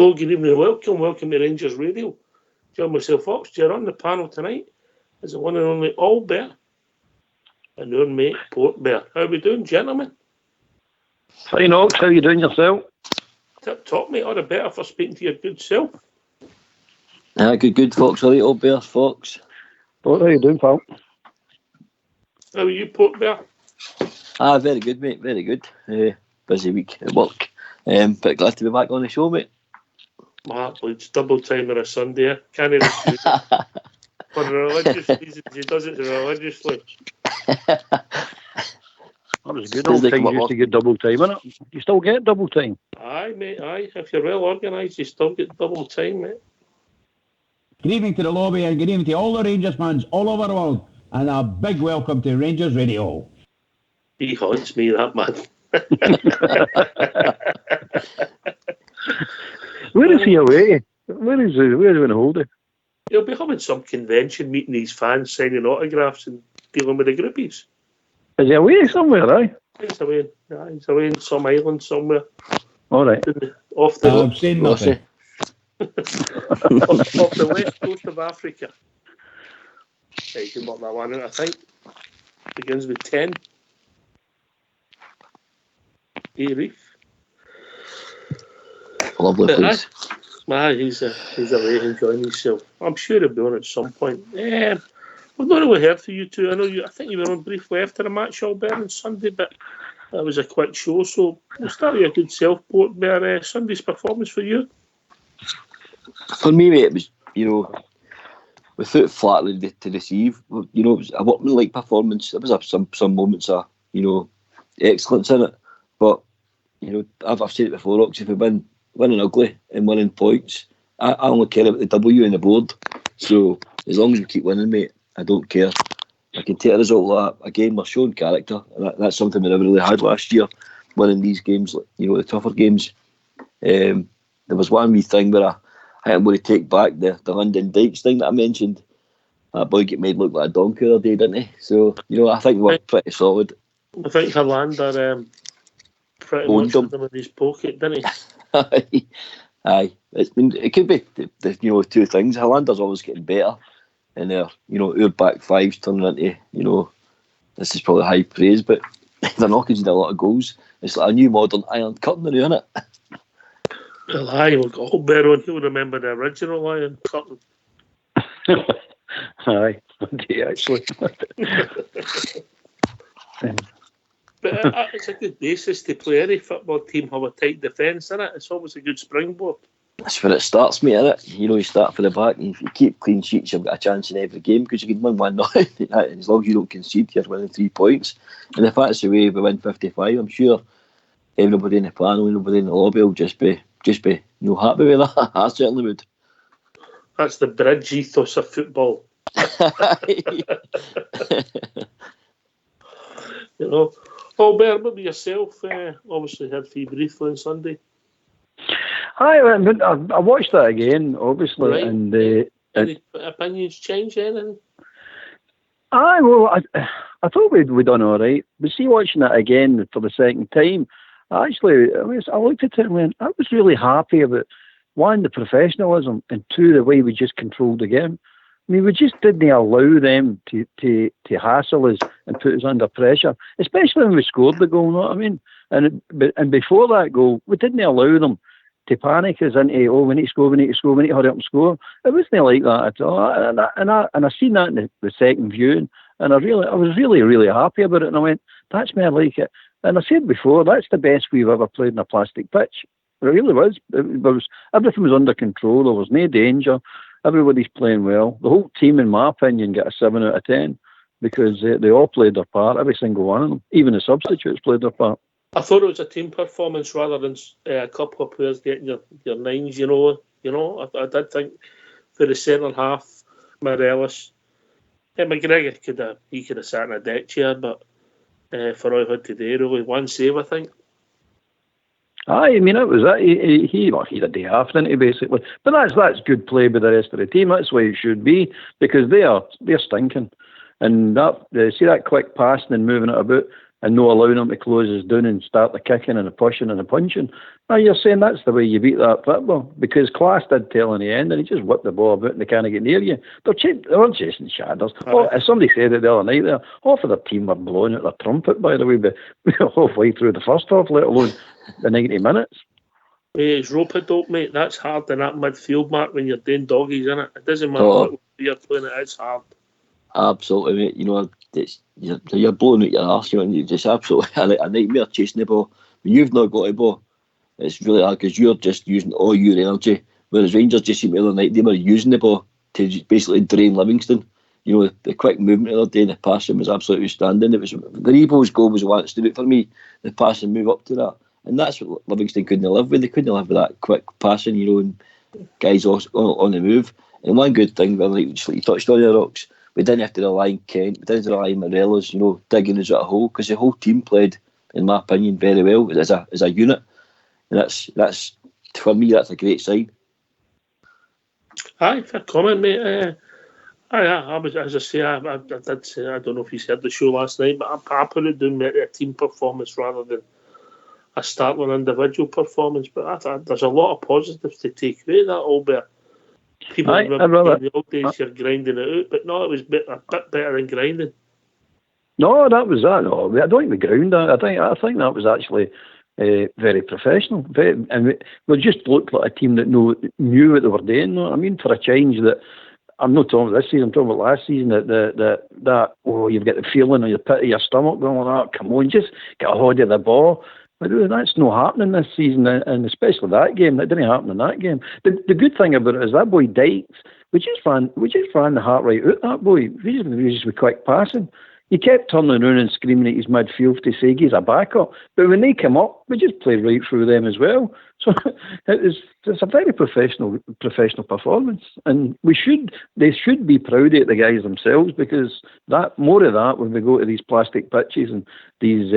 Hello, good evening, welcome to Rangers Radio. John, myself, Fox, you're on the panel tonight as the one and only Albert and our mate Portbear. How are we doing, gentlemen? Fine, Ox, how you doing yourself? Tip top, mate, all the better for speaking to your good self. Good, Fox. All right, Albert, Fox. How you doing, pal? How are you, Portbear? Very good, mate, very good. Busy week at work. But glad to be back on the show, mate. It's double time on a Sunday. Can't refuse it. For religious reasons, he does it religiously. That was good. Old things used to get double time, innit? You still get double time? Aye, mate, aye. If you're well organised, you still get double time, mate. Good evening to the lobby and good evening to all the Rangers fans all over the world. And a big welcome to Rangers Radio. He haunts me, that man. Where is he away? Where is he going to hold it? He'll be having some convention, meeting his fans, signing autographs and dealing with the groupies. Is he away somewhere, aye? He's away in some island somewhere. All right. Off the I've seen nothing. off the west coast of Africa. You can work that one out, I think. Begins with 10. Reef. Lovely place. He's away enjoying himself. I'm sure he'll be on at some point. We've not really heard from you two. I think you were on briefly after the match, Albert, on Sunday, but that was a quick show. So we'll start with your good self, Portbear. Sunday's performance for you? For me, mate, it was, without flattery to deceive, it was a workmanlike performance. There was some moments of, excellence in it. But, I've said it before, Rox, if we winning ugly and winning points, I only care about the W on the board. So as long as we keep winning, mate, I don't care. I can take a result like that. Again, we're showing character. And that's something we never really had last year, winning these games, the tougher games. There was one wee thing where I think I'm going to take back the London Dykes thing that I mentioned. That boy get made look like a donkey the other day, didn't he? So, I think we're pretty solid. I think Hollander pretty much had him in his pocket, didn't he? Aye. It could be the two things. Hollander's always getting better, and our back fives turning into this is probably high praise, but they're not conceding a lot of goals. It's like a new modern Iron Curtain, isn't it? Well, aye, we've got Holbear on. He'll remember the original Iron Curtain. Aye, okay, actually. But it's a good basis to play. Any football team have a tight defence, isn't it? It's always a good springboard. That's where it starts, mate, isn't it? You start for the back, and if you keep clean sheets, you've got a chance in every game because you can win 1-0. As long as you don't concede, you're winning 3 points. And if that's the way we win 55, I'm sure everybody in the panel, everybody in the lobby will just be happy with that. I certainly would. That's the bridge ethos of football. Albert, what about yourself? Obviously had free briefly on Sunday. I watched that again, obviously, right. And any opinions change anything? I thought we'd done all right, but see, watching that again for the second time, I looked at it and went, I was really happy about, one, the professionalism, and two, the way we just controlled the game. I mean, we just didn't allow them to hassle us and put us under pressure, especially when we scored the goal, you know what I mean? And before that goal, we didn't allow them to panic us into, we need to score, we need to hurry up and score. It wasn't like that at all. And I seen that in the second viewing, and I was really, really happy about it. And I went, that's me, I like it. And I said before, that's the best we've ever played in a plastic pitch. It really was. Everything was under control. There was no danger. Everybody's playing well. The whole team, in my opinion, got a 7 out of 10 because they all played their part, every single one of them. Even the substitutes played their part. I thought it was a team performance rather than a couple of players getting your nines, I did think for the centre half, Morelos, McGregor could have sat in a deck chair, but for all he had today, really, one save, I think. Aye, I mean, it was that. He had a day off, didn't he, basically? But that's good play by the rest of the team. That's the way it should be, because they're stinking. And that quick passing and moving it about, and not allowing them to close us down and start the kicking and the pushing and the punching. Now you're saying that's the way you beat that football, because Class did tell in the end and he just whipped the ball about and they can't get near you. They're chasing shadows. Oh, as somebody said it the other night there, half of their team were blowing out their trumpet, by the way, but halfway through the first half, let alone the 90 minutes. It's rope-a-dope, mate. That's hard in that midfield, Mark, when you're doing doggies, innit? It doesn't matter what you're playing, it's hard. Absolutely, mate. You know, you're blowing out your arse, you know, and you're just absolutely a nightmare chasing the ball. When you've not got the ball, it's really hard because you're just using all your energy. Whereas Rangers just seemed the other night, they were using the ball to basically drain Livingston. You know, the quick movement the other day, the passing was absolutely outstanding. It was the Rebo's goal was what stood out for me, the pass and move up to that. And that's what Livingston couldn't live with. They couldn't live with that quick passing, you know, and guys on the move. And one good thing, like you touched on the Rocks, we didn't have to rely on Kent, we didn't rely on Morelos, you know, digging us at a hole, because the whole team played, in my opinion, very well as a unit. And that's for me, that's a great sign. Aye, fair comment, mate. I was, as I say, I did say, I don't know if you said the show last night, but I put it down to a team performance rather than a Startler individual performance. But there's a lot of positives to take away that, albeit people remember the old days you're grinding it out, but no, it was a bit better than grinding. No, that was that. No, I don't think we ground that. I think that was actually very professional. And we just looked like a team that knew what they were doing. I mean, for a change that. I'm not talking about this season, I'm talking about last season, that you've got the feeling on your pit of your stomach going, oh, come on, just get a hold of the ball. But that's not happening this season, and especially that game. That didn't happen in that game. The good thing about it is that boy Dykes, we just ran the heart right out that boy. We just with quick passing. He kept turning around and screaming at his midfield to say he's a backup. But when they come up, we just played right through them as well. So it's a very professional performance. And they should be proud of the guys themselves, because more of that when we go to these plastic pitches and these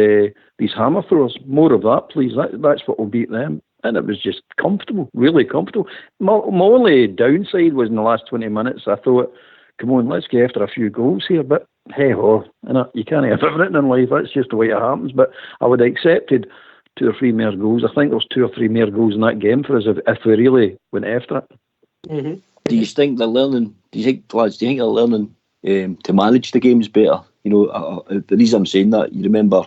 hammer throwers, more of that, please. That's what will beat them. And it was just comfortable, really comfortable. My only downside was in the last 20 minutes, I thought, come on, let's get after a few goals here. But hey ho, you can't have everything in life. That's just the way it happens. But I would have accepted 2 or 3 more goals. I think there was 2 or 3 more goals in that game for us if we really went after it. Mm-hmm. Do you think they're learning? Do you think they're learning to manage the games better? You know, the reason I'm saying that, you remember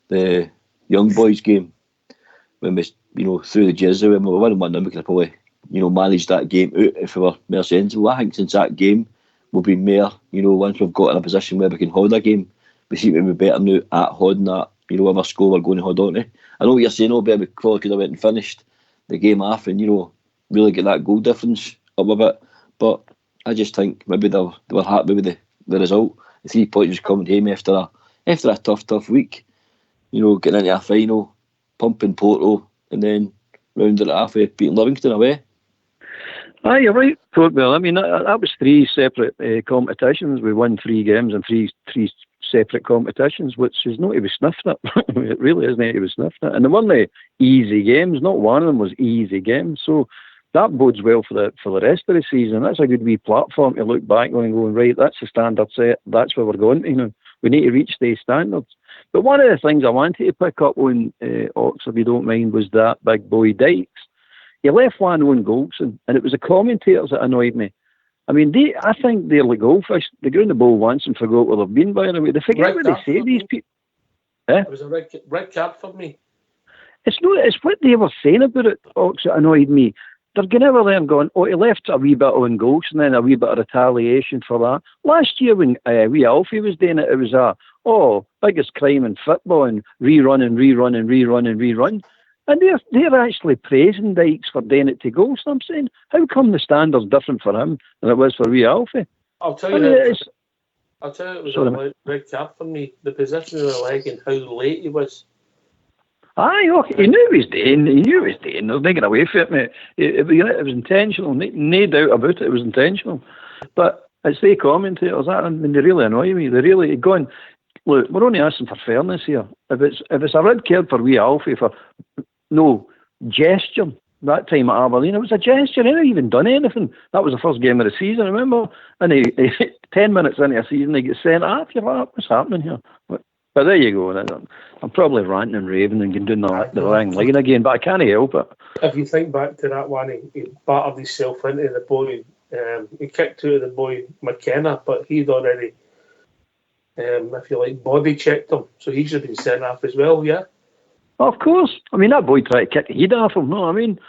the young boys game when we, you know, threw the jersey when we were 1-1, we could have probably, you know, managed that game out if we were more sensible. I think since that game, we'll be more, you know, once we've got in a position where we can hold a game, we seem to be better now at holding that, you know, whatever score we're going to hold on to. I know what you're saying, we probably could have went and finished the game off and, you know, really get that goal difference up a bit. But I just think maybe they were happy with the result. The 3 points was coming home after a tough week. You know, getting into a final, pumping Porto, and then rounded it off with beating Livingston away. Aye, you're right, Well, I mean, that was 3 separate competitions. We won 3 games and three separate competitions, which is not to be sniffed at. It really isn't to be sniffed at. And they weren't easy games. Not one of them was easy games. So that bodes well for the rest of the season. That's a good wee platform to look back on and going, right, that's the standard set. That's where we're going to. You know, we need to reach these standards. But one of the things I wanted to pick up on, Ox, if you don't mind, was that big boy Dykes. He left one on Goldson, and it was the commentators that annoyed me. I mean, I think they're like goldfish. They go in the ball once and forgot where they've been, by the way. They forget what they say, these people. It was a red card for me. It's what they were saying about it, Ox, that annoyed me. They're going over there and going, oh, he left a wee bit on Goldson and then a wee bit of retaliation for that. Last year when wee Alfie was doing it, it was biggest crime in football and rerun. And they're actually praising Dykes for doing it to goal. So I'm saying, how come the standard's different for him than it was for wee Alfie? I'll tell you it was a red card for me. The position of the leg and how late he was. Aye, okay. He knew he was doing. They were making away from it, mate. It was intentional. No doubt about it. It was intentional. But it's the commentators. I mean, they really annoy me. They really going. Look, we're only asking for fairness here. If it's a red card for wee Alfie for no gesture that time at Aberdeen, it was a gesture. He hadn't even done anything. That was the first game of the season, remember? And he 10 minutes into the season, he gets sent off. You're like, what's happening here? But there you go. I'm probably ranting and raving and doing the wrong line again, but I can't help it. If you think back to that one, he battered himself into the boy. He kicked out of the boy McKenna, but he'd already, if you like, body checked him. So he should have been sent off as well, yeah? Of course. I mean, that boy tried to kick the head off him, no, I mean?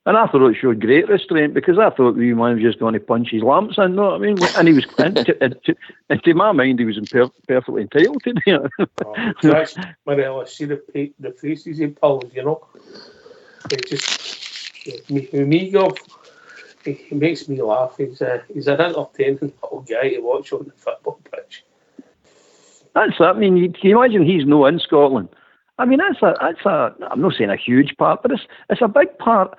And I thought it showed great restraint because I thought the man was just going to punch his lamps in, no, I mean? And he was, to my mind, he was perfectly entitled to do it. That's Morelos, see the faces he pulls, you know? It just, he makes me laugh. He's an entertaining little guy to watch on the football pitch. That's it. I mean, can you imagine he's no in Scotland? I mean, that's a. I'm not saying a huge part, but it's a big part.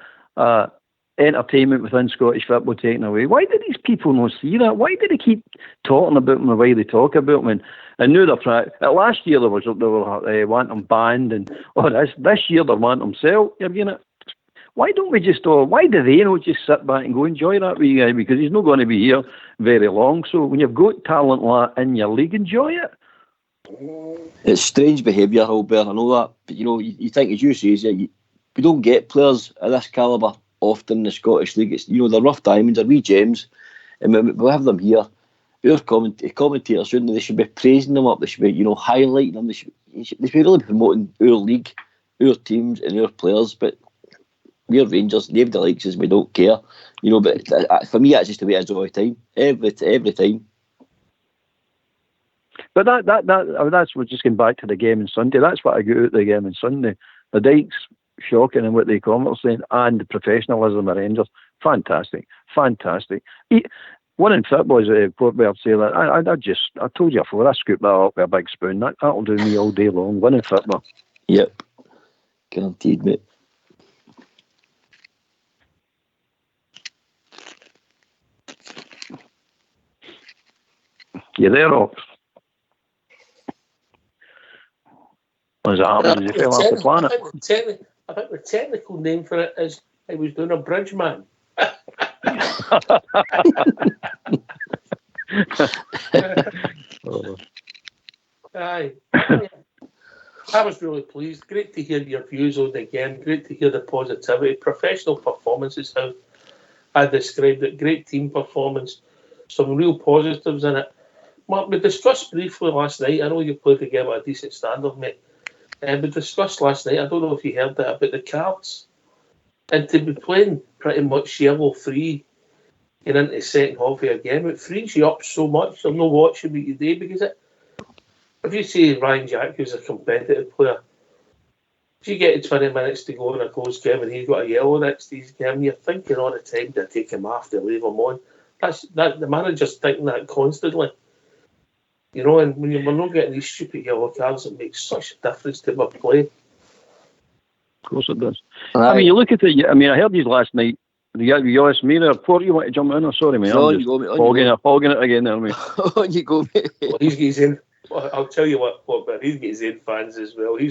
Entertainment within Scottish football taken away. Why did these people not see that? Why did they keep talking about him the way they talk about him? And now they're trying. Last year they were wanting him banned, and this year they want him sold. Why don't we just? Why do they not just sit back and go enjoy that wee guy? Because he's not going to be here very long. So when you've got talent in your league, enjoy it. It's strange behaviour, Albert, I know that. But, you think, as you say, we don't get players of this calibre often in the Scottish League. It's, they're rough diamonds, they're wee gems. And we have them here. Our commentators, shouldn't they should be praising them up. They should be, highlighting them. They should be really promoting our league, our teams and our players. But we're Rangers, nobody likes us, we don't care. But for me, that's just the way it is all the time. Every time. But that's we're just getting back to the game on Sunday. That's what I got out of the game on Sunday. The Dykes shocking in what they commented saying, and the professionalism of Rangers, fantastic. Winning football is Port Bear say that. I told you before, I scoop that up with a big spoon. That'll do me all day long. Winning football. Yep, guaranteed, mate. You there, Ox? What's happening? Did you fell off the planet? I think the technical name for it is I was doing a bridge man. Aye. I was really pleased. Great to hear your views on the game. Great to hear the positivity. Professional performances, how I described it. Great team performance. Some real positives in it. Mark, we discussed briefly last night. I know you played the game at a decent standard, mate. We discussed last night, I don't know if you heard that, about the cards. And to be playing pretty much yellow free and into the second half of a game, it frees you up so much. I'm not watching what you do because if you see Ryan Jack, who's a competitive player, if you get to 20 minutes to go in a close game and he's got a yellow next to his game, you're thinking all the time to take him off, to leave him on. The manager's thinking that constantly. And when we're not getting these stupid yellow cards, it makes such a difference to my play. Of course it does. I mean, you look at it. I mean, I heard these last night. You asked me there, Port, you want to jump in? Oh, sorry, mate. No, I'm just hogging it again there, mate. On you go, mate. Well, he's got his own. I'll tell you what, but he's got his own fans as well. I've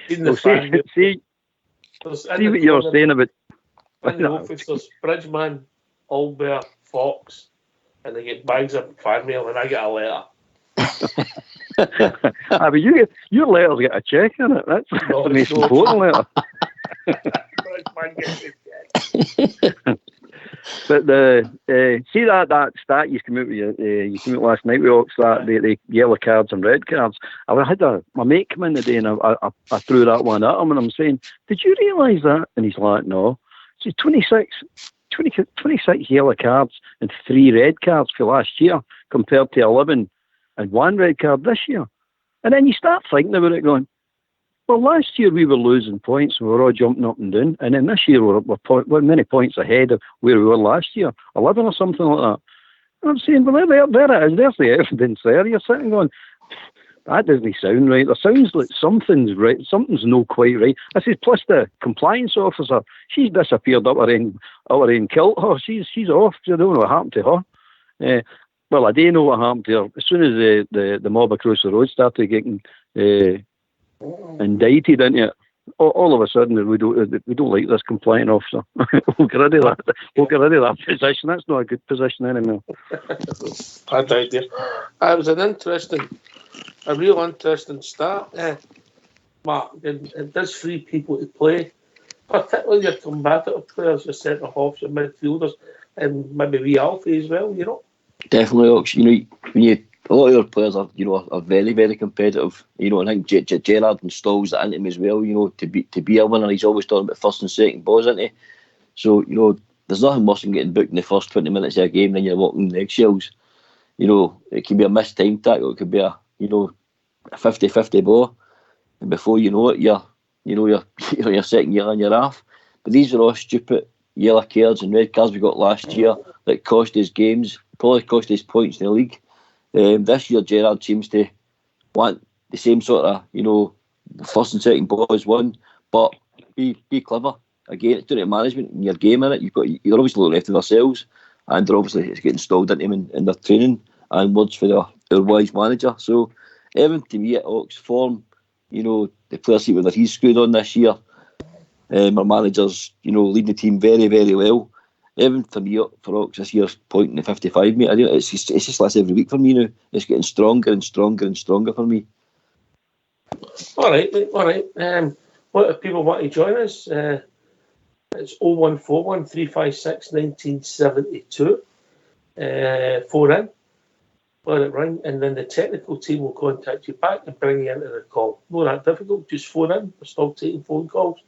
seen the fans. See what you're saying about. In the office, there's Bridgeman, Albert, Fox. And they get bags of fan mail, and I get a letter. But your letter's got a check in it. That's the most important letter. But see that stat you came out with you came out last night with Ox, that the yellow cards and red cards. I had my mate come in today and I threw that one at him and I'm saying, did you realise that? And he's like, no. So 26 yellow cards and 3 red cards for last year compared to 11 and 1 red card this year. And then you start thinking about it going, well, last year we were losing points and we were all jumping up and down. And then this year we're many points ahead of where we were last year, 11 or something like that. And I'm saying, well, there it is. There's the evidence there. You're sitting going, that doesn't sound right. There sounds like something's right. Something's not quite right. I said, plus the compliance officer, she's disappeared up her in kilt her. She's off. I don't know what happened to her. Well, I do know what happened to her. As soon as the mob across the road started getting indicted, didn't it? all of a sudden we don't like this compliant officer. We'll get rid of that. We'll get rid of that position. That's not a good position anymore. Bad idea. It was a real interesting start, Mark. It does free people to play, particularly your combative players, your centre halves, your midfielders, and maybe we Alfie as well. Definitely, Ox. A lot of your players are very, very competitive. And I think Gerrard installs that into him as well. To be a winner, he's always talking about first and second balls, isn't he? So there's nothing worse than getting booked in the first 20 minutes of a game, then you're walking the eggshells. It could be a missed time tackle. It could be a 50-50 ball, and before you know it, you're second year and you're off. But these are all stupid yellow cards and red cards we got last year that cost us games, probably cost us points in the league. This year, Gerrard seems to want the same sort of, first and second ball as one, but be clever. Again, it's doing it management and your game in it. You're obviously looking after themselves, and they're obviously it's getting installed into them in their training and words for their wise manager. So, everything to me at Ox form, the players see whether he's screwed on this year. Our managers, leading the team very, very well. Everything for me for Ox this year's point in the 55, mate. It's just less every week for me now. It's getting stronger and stronger and stronger for me. All right. What if people want to join us? It's 0141 356 1972. Phone in, let it ring, and then the technical team will contact you back and bring you into the call. Not that difficult. Just phone in. We're still taking phone calls.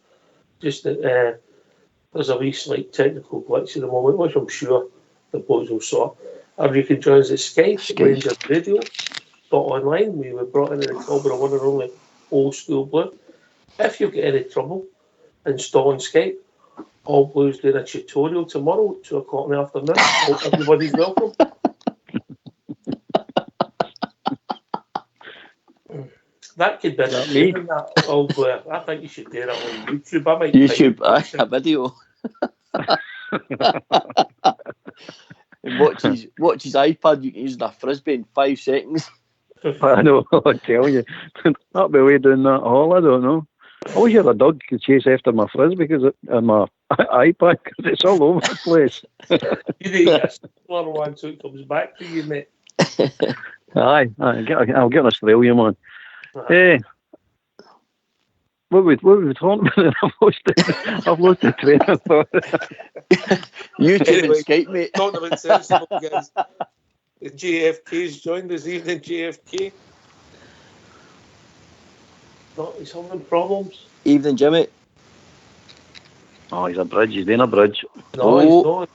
Just that. There's a wee slight technical glitch at the moment, which I'm sure the boys will sort. Or you can join us at Skype. Rangers Radio. .online. We were brought into the club with a one and only old school blue. If you get any trouble installing Skype, All Blues doing a tutorial tomorrow, 2 o'clock in the afternoon. Hope everybody's welcome. That could be that All Blue. I think you should do that on YouTube. I might YouTube, a video. And watch his iPad. You can use a frisbee in 5 seconds. I know. I tell you, that'll be way doing that all. I don't know. I wish I had a dog to chase after my frisbee and my iPad because it's all over the place. You need a smaller one so it comes back to you, mate. Aye, I'll get an Australia, man. What we talking about? I've lost the train of thought. YouTube and Skype, mate. Talking about sensible guys. The JFK's joined this evening. JFK. He's having problems. Evening, Jimmy. Oh, he's a bridge. He's doing a bridge. No,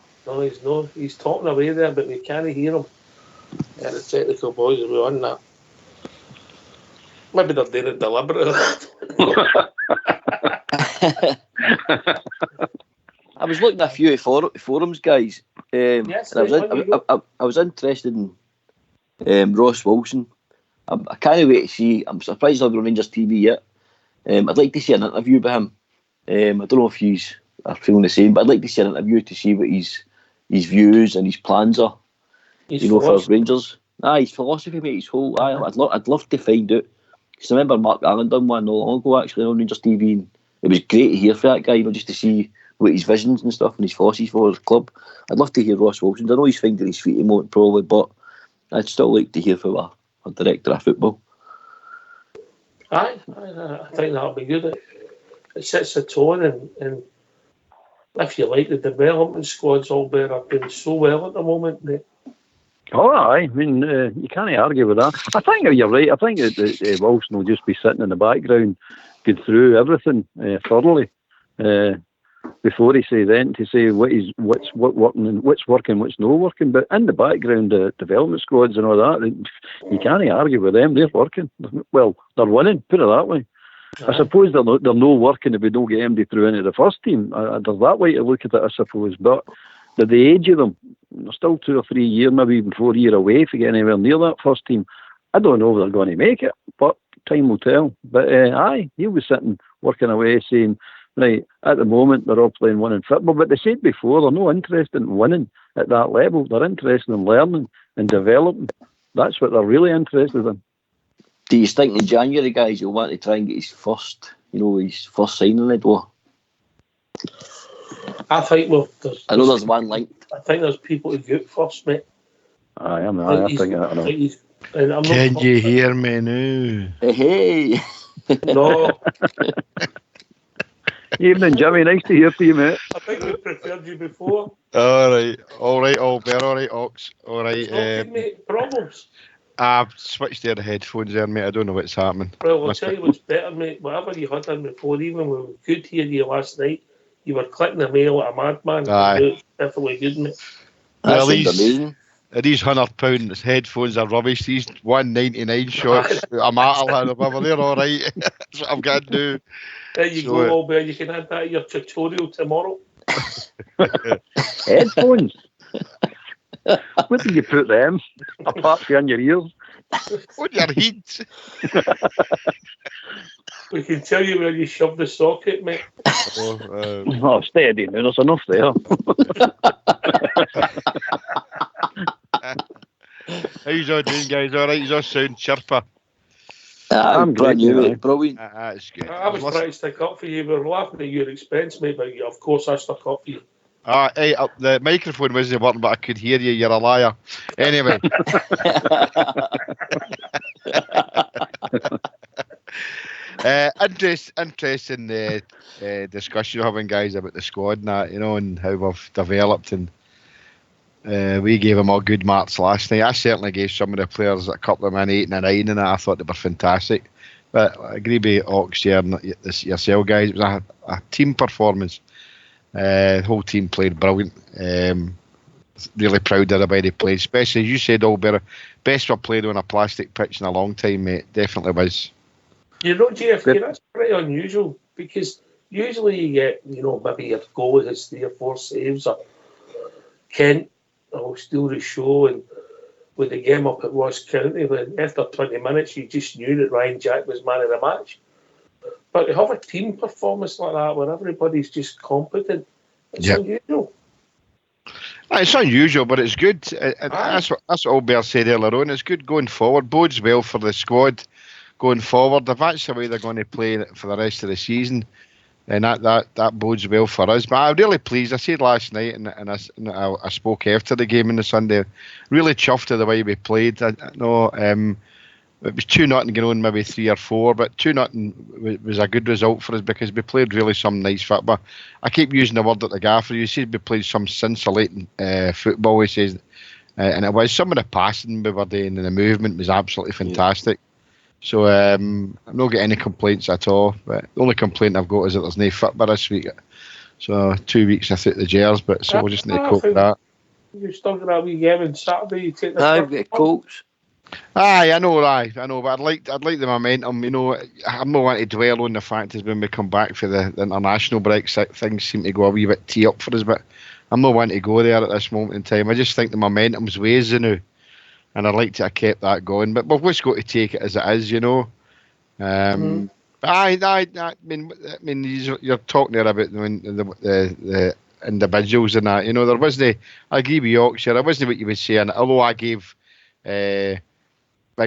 he's not. He's talking away there, but we can't hear him. Yeah, the technical boys are on that. Maybe they're doing it deliberately. I was looking at a few forums, guys. Yes, I was interested in Ross Wilson. I can't wait to see. I'm surprised he's not on Rangers TV yet. I'd like to see an interview with him. I don't know if you are feeling the same, but I'd like to see an interview to see what his views and his plans are. For Rangers. His philosophy, mate. His whole. I'd love to find out. Because I remember Mark Allen done one not long ago actually on Rangers TV, and it was great to hear from that guy, just to see what his visions and stuff and his philosophy for the club. I'd love to hear Ross Wilson. I know he's finding his feet at the moment probably, but I'd still like to hear from a director of football. I think that'll be good. It sets a tone, and if you like, the development squad's all better doing so well at the moment. Oh, aye. I mean, you can't argue with that. I think you're right. I think that Wilson will just be sitting in the background, going through everything thoroughly before he says anything, to say what's working and what's working, what's not working. But in the background, the development squads and all that, you can't argue with them. They're working. Well, they're winning. Put it that way. I suppose they're no working if we don't get MD through into the first team. There's that way to look at it, I suppose. But the age of them, they're still 2 or 3 years, maybe even 4 years away to get anywhere near that first team. I don't know if they're going to make it, but time will tell. But he was sitting, working away, saying, right, at the moment they're all playing winning football. But they said before, they're not interested in winning at that level. They're interested in learning and developing. That's what they're really interested in. Do you think in January, guys, you'll want to try and get his first his first signing in the door. I think I know there's one linked. I think there's people to get first, mate. I think that. I know. And I'm Can not you hear me now? Hey. No, Evening, Jimmy. Nice to hear from you, mate. I think we preferred you before. All right, Albert, all right, Ox, all right. It's not good, mate. Problems. I've switched to the headphones there, mate. I don't know what's happening. Well, I'll tell you what's better, mate. Whatever you had on before, even when we could hear you last night, you were clicking the mail like a madman. Aye. It's definitely good, mate. That Well, sounds amazing. These £100 headphones are rubbish. These 199 shots, I'm at they're all right. That's what I'm going to do. There you go, Albert. You can add that in your tutorial tomorrow. Headphones. Where do you put them? Apart from your ears. On your head. We can tell you where you shove the socket, mate. Oh, steady now. There's enough there. How's all doing, guys? All right? He's all sound chirper. I'm great, brand new, mate. mate. Brilliant. That's good. I was trying to stick up for you. We were laughing at your expense, mate, but of course I stuck up for you. Hey, the microphone wasn't working, but I could hear you. You're a liar. Anyway. Interesting discussion you're having, guys, about the squad and that, and how we've developed. And we gave them all good marks last night. I certainly gave some of the players a couple of an 8 and a 9, and I thought they were fantastic. But I agree with Ox here and yourself, guys. It was a team performance. The whole team played brilliant. Really proud of the way they played, especially as you said, Albert, best we've played on a plastic pitch in a long time, mate. Definitely was. JFK, that's pretty unusual because usually you get, maybe your goalie has 3 or 4 saves, or Kent will steal the show. And with the game up at Ross County, when after 20 minutes you just knew that Ryan Jack was man of the match. But to have a team performance like that where everybody's just competent, it's unusual. It's unusual, but it's good. That's what Albert said earlier on. It's good going forward. Bodes well for the squad going forward. If that's the way they're going to play for the rest of the season, then that bodes well for us. But I'm really pleased. I said last night, and I spoke after the game on the Sunday, really chuffed at the way we played. I know it was 2-0 going on, maybe 3 or 4, but 2-0 was a good result for us because we played really some nice football. I keep using the word that the gaffer, you said we played some scintillating football, he says, and it was. Some of the passing we were doing and the movement was absolutely fantastic. So I'm not getting any complaints at all, but the only complaint I've got is that there's no football this week. So 2 weeks I took the Jers, but so we'll just need to cope with that. You're still going to have a wee game on Saturday, you take the I've got Colts. I know, but I'd like the momentum. I'm not wanting to dwell on the fact is when we come back for the international break, things seem to go a wee bit tee up for us, but I'm not wanting to go there at this moment in time. I just think the momentum's ways now, and I'd like to have kept that going. But we've just got to take it as it is, I mean, you're talking there about the individuals and that. There wasn't. I agree with you, Yorkshire. It wasn't what you were saying. Although I gave Big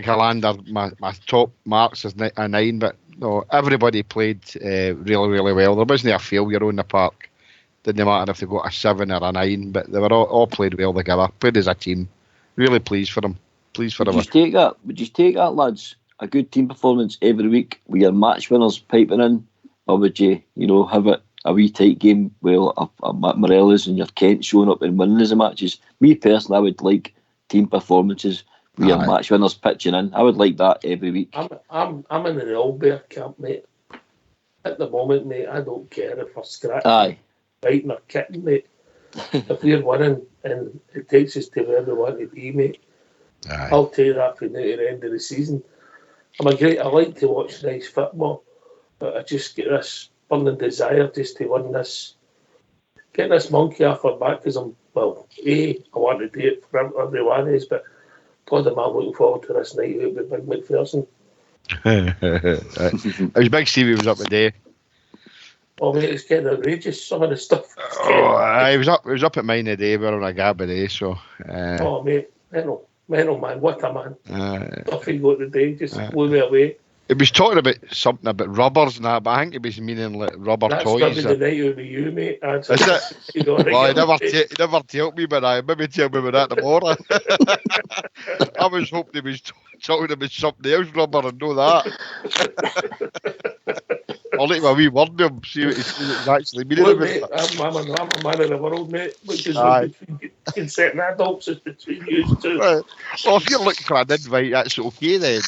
Hollander my top marks as a 9, but no, everybody played really, really well. There wasn't a failure on the park. Didn't matter if they got a 7 or a 9, but they were all played well together. Played as a team. Really pleased for them. Would you take that, lads? A good team performance every week with your match winners piping in, or would you, have it a wee tight game where a Morelos and your Kent showing up and winning as the matches? Me personally, I would like team performances with your match winners pitching in. I would like that every week. I'm in the Albert camp, mate. At the moment, mate, I don't care if we're scratching, fighting or kicking, mate. If we're winning and it takes us to where we want to be, mate, I'll take that from now to the end of the season. I like to watch nice football, but I just get this burning desire just to win this, get this monkey off our back, because I want to do it for everyone is, but God, I'm looking forward to this night out with Big McPherson. It was Big Stevie was up today. Oh mate, it's getting outrageous, some of the stuff. It was up at mine today. We were on a gab today, so. Oh mate, mental man, what a man! Stuff he got today just blew me away. He was talking about something about rubbers and that, but I think he was meaning like rubber That's toys. maybe the night with you, mate. Is it? Well, he never told me, but I maybe tell me about that tomorrow. I was hoping he was talking about something else, rubber, and know that. I'll let my wee word to him, see what he's actually meaning Look, about mate, it. I'm a man of the world, mate, which is Aye. between consent and adults is between you two. Well, if you're looking for an invite, that's okay then.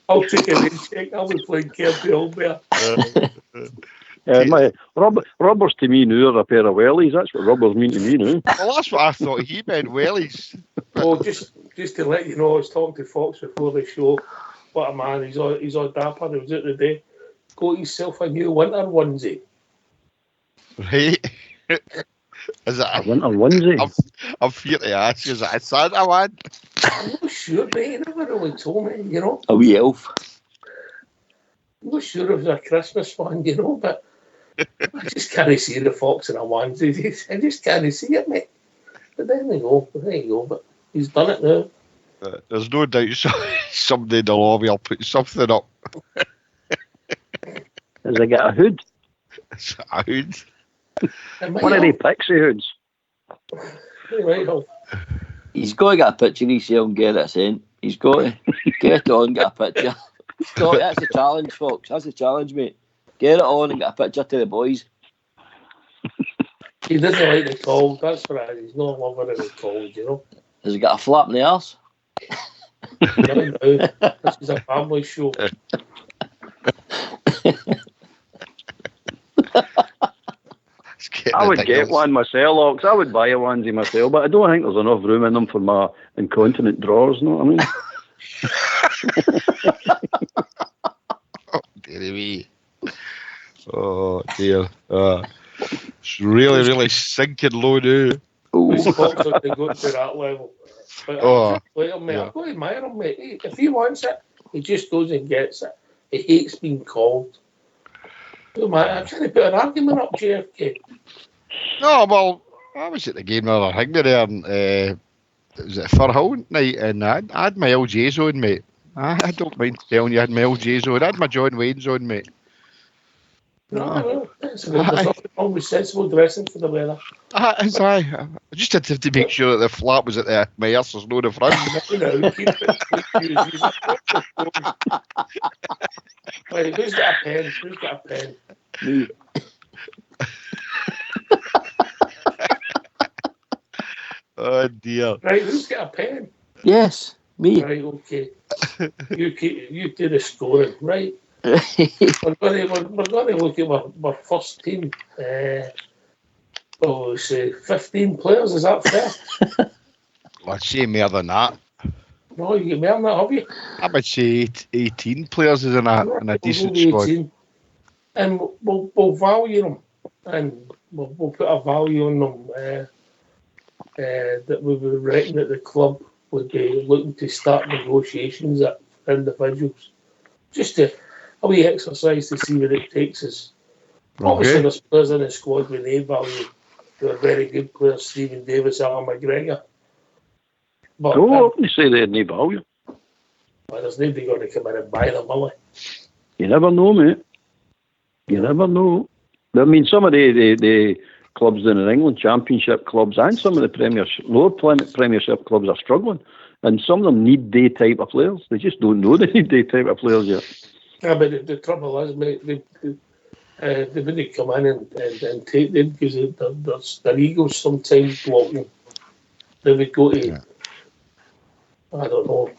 I'll take a rain check. I'll be playing Kirby Albert. Rubbers to me now are a pair of wellies. That's what rubbers mean to me now. Well, that's what I thought he meant, wellies. Oh, just to let you know, I was talking to Fox before the show. What a man, he's all dapper. He was out today. Got himself a new winter onesie. Right? Is it A winter onesie? I'm feared to ask, is it a Santa one? I'm not sure, mate. He never really told me, you know. A wee elf. I'm not sure if it was a Christmas one, you know, but I just can't see the Fox in a onesie. I just can't see it, mate. But there you go. But he's done it now. There's no doubt somebody in the lobby will put something up. Has he got a hood? It's a hood. One of the pixie hoods. He's got to get a picture of himself and get it sent. He's got to get it on, get a picture. That's a challenge, folks. That's a challenge, mate. Get it on and get a picture to the boys. He doesn't like the cold. That's right. He's not loving the cold, you know. Has he got a flap in the arse? No. This is a family show. I would get one myself, Ox. I would buy a onesie myself, but I don't think there's enough room in them for my incontinent drawers, know what I mean? Oh, dearie me. Oh, dear. It's really sinking low now. These folks have to go to that level. But I've got to admire him, mate. If he wants it, he just goes and gets it. He hates being called. I'm trying to put an argument up, JFK. No, well, I was at the game the other Higby there, and was it Firhill night, and I had my LJs on, mate. I don't mind telling you I had my LJs on. I had my John Wayne's on, mate. No, there's nothing wrong with sensible dressing for the weather. I just had to make sure that the flap was at my arse was no the front. Wait, who's got a pen? Me. Oh dear. Right, who's got a pen? Yes, me. Right, okay. You do the scoring, right? We're going to look at our first team. We'll say 15 players. Is that fair? I'd say more than that. No, you get more than that, have you? I would say 18 players is in a decent squad. And we'll value them, and we'll put a value on them that we would reckon that the club would be looking to start negotiations at individuals. Just a wee exercise to see what it takes us. Okay. Obviously, there's players in the squad with name value. They're very good players, Stephen Davis, Alan McGregor. But, you say they had no value. Well, there's nobody going to come in and buy them, will they? You never know, mate. You never know. I mean, some of the clubs in England, Championship clubs, and some of the lower Premiership clubs are struggling. And some of them need day type of players. They just don't know they need day type of players yet. Yeah, but the trouble is, mate, they wouldn't come in and take them because their egos sometimes block them. They would go to, I don't know,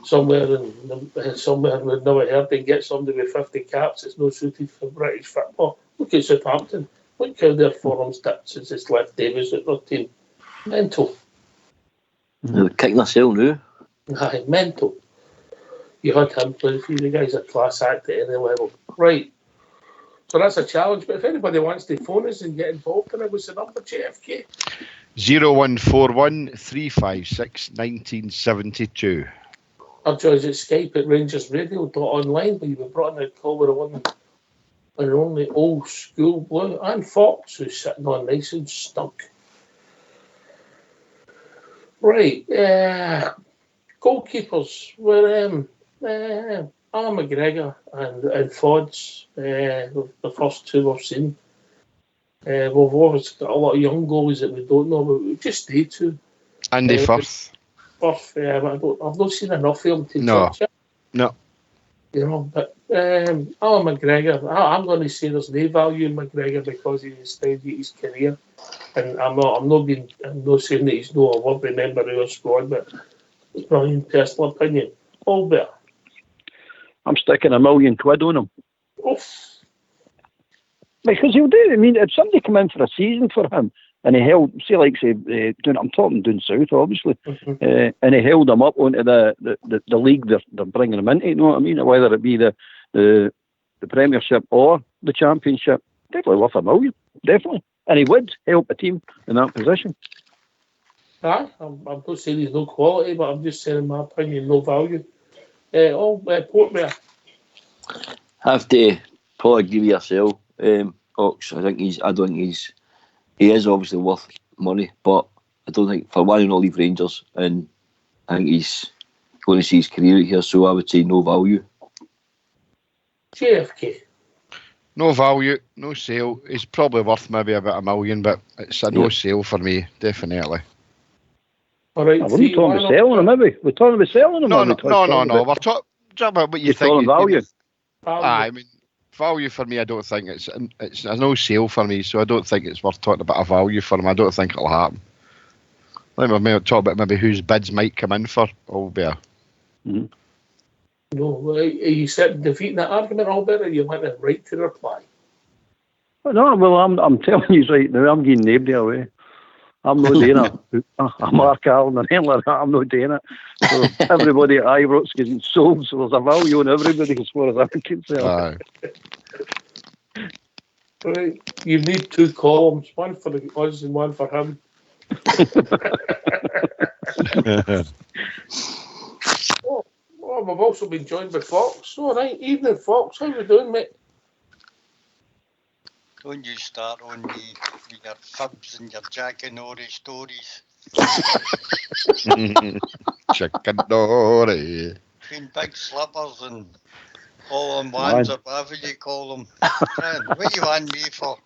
somewhere we've never heard they get somebody with 50 caps that's not suited for British football. Look at Southampton. Look how their form stats has just left Davis at their team. Mental. They're kicking themselves now. Aye, mental. You had him play for you. The guy's a class act at any level. Right. So that's a challenge. But if anybody wants to phone us and get involved in it, what's the number, JFK? 0141 356 1972. Our choice at Skype at rangersradio.online, where you were brought in a call with a one and only old school blue, and Fox, who's sitting on nice and snug. Right. Goalkeepers were Alan McGregor and Fods, the first two we've seen. We've obviously got a lot of young goalies that we don't know, but just they two. Andy Firth. Firth, I've not seen enough of him to judge it. No. You know, but Alan McGregor, I'm going to say there's no value in McGregor because he extended his career, and I'm not saying that he's no award member of our squad, but it's my own personal opinion. Albert. I'm sticking £1 million on him. Oof. Because he'll do. I mean, if somebody come in for a season for him and he held, I'm talking down south, obviously, and he held them up onto the league they're bringing him into. You know what I mean? Whether it be the Premiership or the Championship, definitely worth $1 million, definitely. And he would help a team in that position. I'm not saying he's no quality, but I'm just saying, in my opinion, no value. Portmere. Have to probably agree with yourself, Ox. I don't think he is obviously worth money, but I don't think for one, he'll not leave Rangers, and I think he's going to see his career out here. So I would say no value. JFK. No value, no sale. He's probably worth maybe about $1 million, but it's a no sale for me, definitely. All right, we're talking about selling him, maybe. We're talking about selling him. No. We're talking about what you think. Value. I mean, value for me, I don't think it's a no sale for me, so I don't think it's worth talking about a value for him. I don't think it'll happen. I think we may talk about maybe whose bids might come in for Albert. Mm-hmm. No, are you defeating that argument, Albert, or you want a right to reply? No, well, I'm telling you right now, I'm getting nobody away. I'm not doing it. I'm Mark Allen and anything like that. I'm not doing it. So everybody at Ibrox getting sold, so there's a value on everybody as far as I'm concerned. Right. You need 2 columns, one for us and one for him. We've also been joined by Fox. All right, evening, Fox. How we doing, mate? Don't you start on me with your fibs and your Jack and Ori stories. Chicken dory. Between big slippers and all on ones or whatever you call them. What you want me for?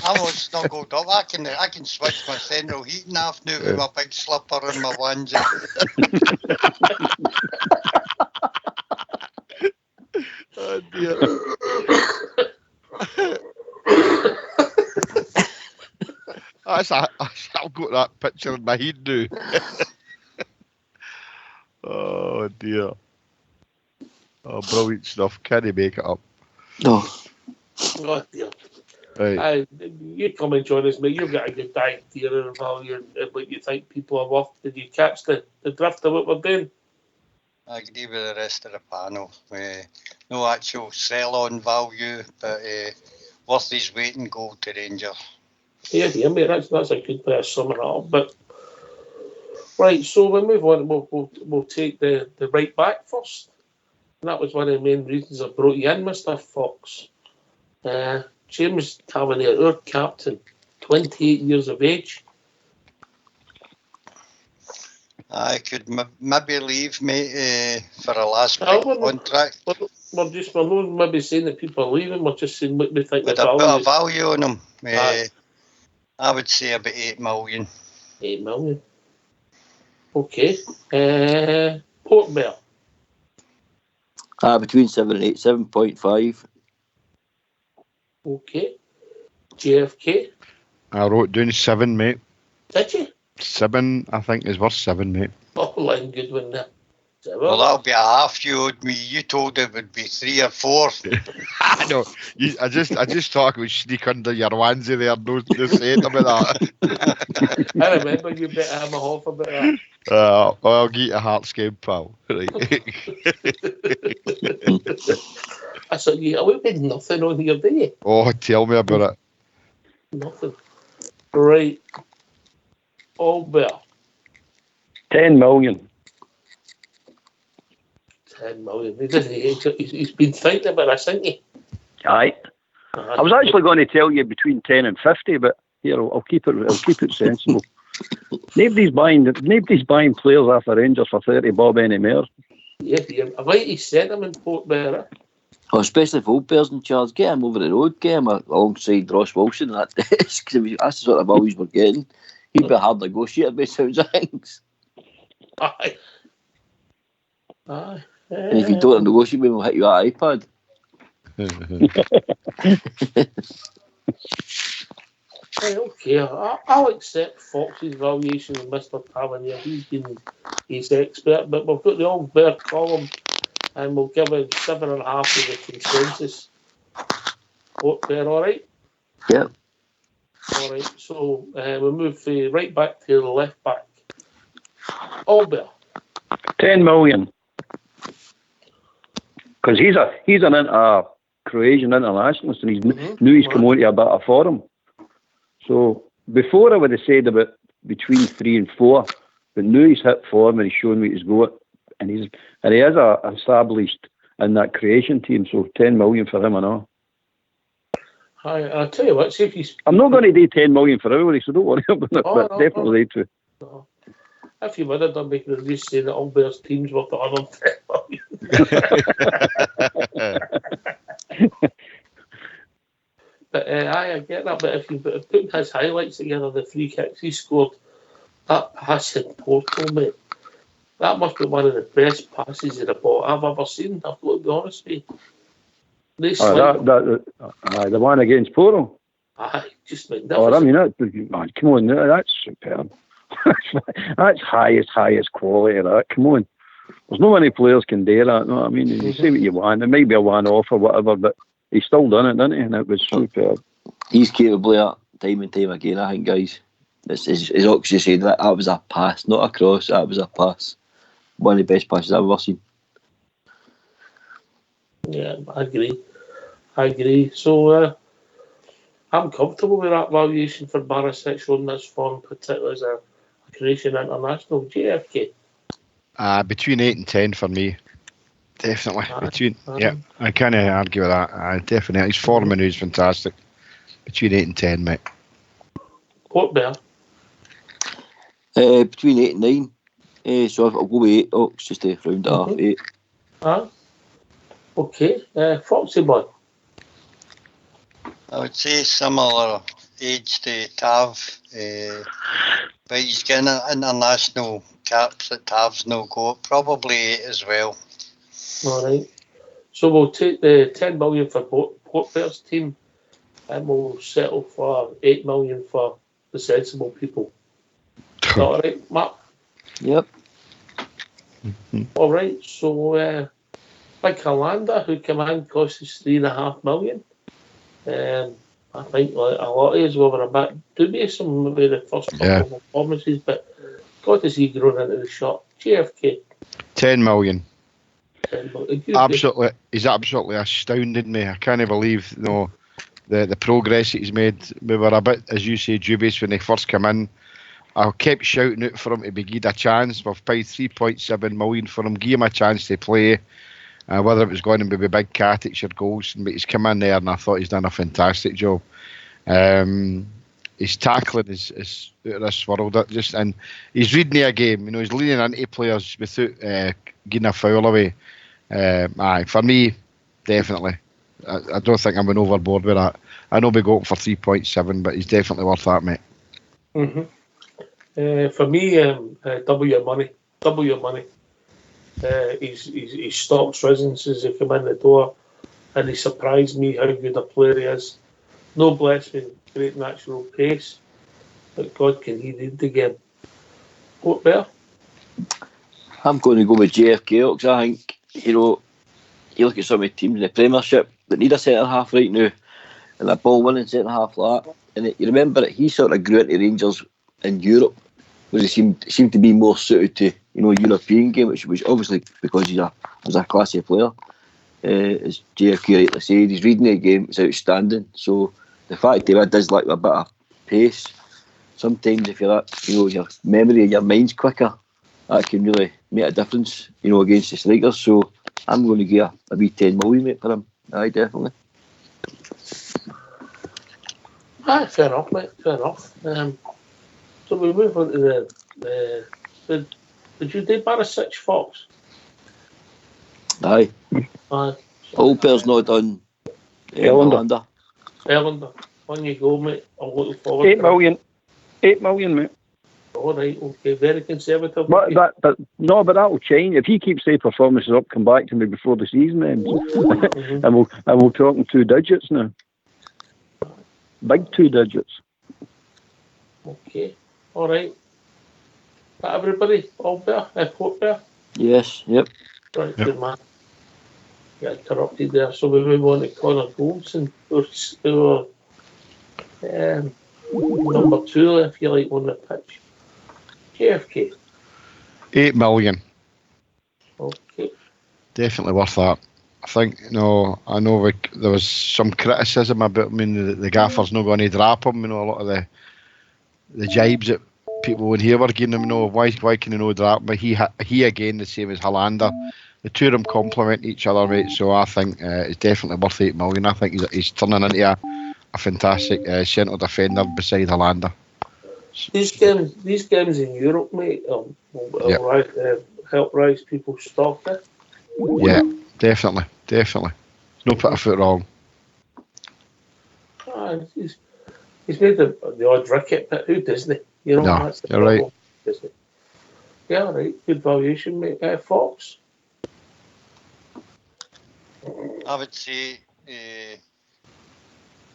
I'm all snuggled up. I can switch my central heating off now with my big slipper and my onesie. Oh dear. I've got that picture in my head now. Oh dear. Oh, brilliant stuff. Can he make it up? No. Oh dear. Right. You come and join us, mate. You've got a good idea of value and what you think people are worth. Did you catch the drift of what we're doing? I agree with the rest of the panel. No actual sell-on value, but worth his weight in gold to Rangers. Yeah, mate. That's a good way of summing it up. But right, so we'll move on. We'll take the right back first. And that was one of the main reasons I brought you in, Mr. Fox. James Tavernier, our captain, 28 years of age. I could maybe leave, mate, for a last big contract. We're not maybe saying that people are leaving, we're just saying what we think the value. value Put a value on him. I would say about 8 million. 8 million. Okay. Portmere. Between 7 and 8, 7.5. Okay. JFK. I wrote down 7, mate. Did you? 7, I think, is worth 7, mate. Oh, line good one there. Well, that'll be a half you owed me. You told it would be 3 or 4. I know. I just thought I would sneak under your onesie there. No saying about that. I remember you better have a half about that. I'll get a heart's game, pal. Right. I said, you would be nothing on your day. Oh, tell me about it. Nothing. Right. Albert. 10 million. 10 million. He's been thinking about this, hasn't he? Aye. I was actually going to tell you between 10 and 50, but here I'll keep it sensible. Nobody's buying players after Rangers for 30 bob anymore. Yeah, I like his sentiment, Port Bear. Oh, especially if old players in charge, get him over the road, get him alongside Ross Wilson and that desk, because that's the sort of values we're getting. He'd be a hard negotiator by sounds of things. Aye. And if you don't negotiate, we'll hit you at iPad. Okay, I'll accept Fox's valuation of Mr. Tavernier. He's been his expert, but we've got the old Bear column, and we'll give him 7.5 as a consensus. Port Bear, all right? Yep. All right, so we move right back to the left back. Albert. 10 million. Because he's an Croatian internationalist, and he's knew he's come on to a bit of form. So before I would have said about between 3 and 4, but now he's hit form and he's shown me he's got, and he is established in that Croatian team. So 10 million for him and all. I'll tell you what, see if he's... I'm not going to do 10 million for everybody, so don't worry about it, but no, definitely do. No. If you would have done, we could have just said that Albert's team's worth 110 million. But I get that, but if you put his highlights together, the free kicks he scored, that pass in Porto, mate, that must be one of the best passes of the ball I've ever seen. I've got to be honest with you. The one against Porto? Aye, just magnificent. I mean, come on, that's superb. That's highest quality of that. Come on. There's not many players can do that. No, I mean, you say what you want. It might be a one-off or whatever, but he's still done it, didn't he? And it was superb. He's capable of that time and time again, I think, guys. As Oxy said, that was a pass, not a cross. That was a pass. One of the best passes I've ever seen. Yeah, I agree. So, I'm comfortable with that valuation for Barisic on this form, particularly as a Croatian international. JFK. Between 8 and 10 for me. Definitely. I can't argue with that. Definitely. His form and he's fantastic. Between 8 and 10, mate. Port Bear. Between 8 and 9. So I'll go with 8, Ox, just to round it off. 8. Okay. Foxy Boy. I would say similar age to Tav, but he's getting international caps that Tav's no got, probably 8 as well. All right. So we'll take the 10 million for Port Bear's team, and we'll settle for 8 million for the sensible people. Is that all right, Mark? Yep. All right. So Big Hollander, who came in, cost us 3.5 million. I think a lot of us were a bit dubious on maybe the first couple of performances, but got to see growing into the shot. JFK. 10 million. 10 million. Absolutely, he's absolutely astounded me. I can't believe the progress he's made. We were a bit, as you say, dubious when he first came in. I kept shouting out for him to be given a chance. We've paid 3.7 million for him. Give him a chance to play. Whether it was going to be big Katic or goals, but he's come in there and I thought he's done a fantastic job. His tackling is out of this world. And he's reading the game. You know, he's leaning into players without getting a foul away. For me, definitely. I don't think I'm going overboard with that. I know we go up for 3.7, but he's definitely worth that, mate. For me, double your money. His stock's risen since he came in the door, and he surprised me how good a player he is. No blessing, great natural pace, but God can he lead the game. Port Bear? I'm going to go with JFK, because I think, you look at some of the teams in the Premiership that need a centre-half right now, and a ball-winning centre-half like that, and you remember that he sort of grew into Rangers in Europe, where he seemed to be more suited to European game, which was obviously because he's a classy player. As JFK rightly said, he's reading the game, it's outstanding. So the fact that he does like a bit of pace, sometimes if you're your memory and your mind's quicker, that can really make a difference, against the strikers. So I'm going to give a wee 10 million, mate, for him. Aye, definitely. Fair enough, mate. Fair enough. So we move on to did you do Barisic, Fox? Aye. Aye. Old Bear's not done. Ellender. Ellender. On you go, mate. I'm looking forward 8 to million. 8 million, mate. All right, okay. Very conservative. But that'll change. If he keeps their performances up, come back to me before the season ends. and we'll talk in 2 digits now. Big 2 digits. Okay. All right. That everybody? All better? Port better? Yes, yep. Right, good man. Got interrupted there. So we move on to Connor Goldson, who's number 2, if you like, on the pitch. JFK. 8 million. Okay. Definitely worth that. I think, I know there was some criticism about, the gaffer's not going to drop him, a lot of the jibes that people in here were giving him, why can he not drop him? But he again, the same as Hollander. The two of them complement each other, mate, so I think it's definitely worth 8 million. I think he's turning into a fantastic centre defender beside Hollander. These games in Europe, mate, help rise people's stock. Yeah, definitely. No put a foot wrong. He's made the odd ricket, but who doesn't? No, that's the you're problem. right. Doesn't? Yeah, all right. Good valuation, mate. Fox. I would say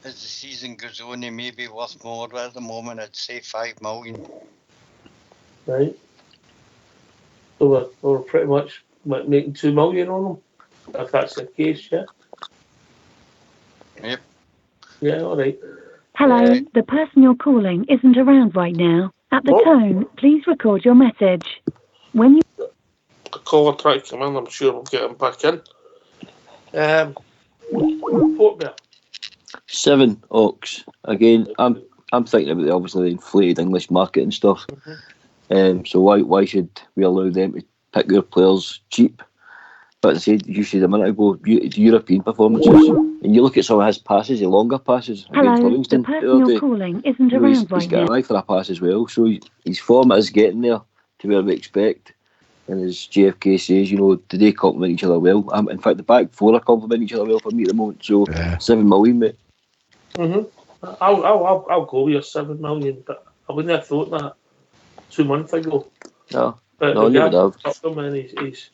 as the season goes on, he may be worth more, but at the moment I'd say 5 million. Right. So we're pretty much making 2 million on him, if that's the case, yeah? Yep. Yeah, all right. Hello, the person you're calling isn't around right now. At the tone, please record your message. When you... The caller tried to come in, I'm sure we'll get him back in. Port Bear. 7 Ox. Again, I'm thinking about obviously the inflated English market and stuff. So why should we allow them to pick their players cheap? But as I said, you said a minute ago, European performances, and you look at some of his passes, the longer passes against Hello, Livingston. the person you're calling isn't around right he's got now. an eye for a pass as well, so his form is getting there to where we expect. And as JFK says, they complement each other well. In fact, the back four are complementing each other well for me at the moment. So 7 million, mate. I'll go with your 7 million, but I wouldn't have thought that 2 months ago. No, But I never have. Him and he's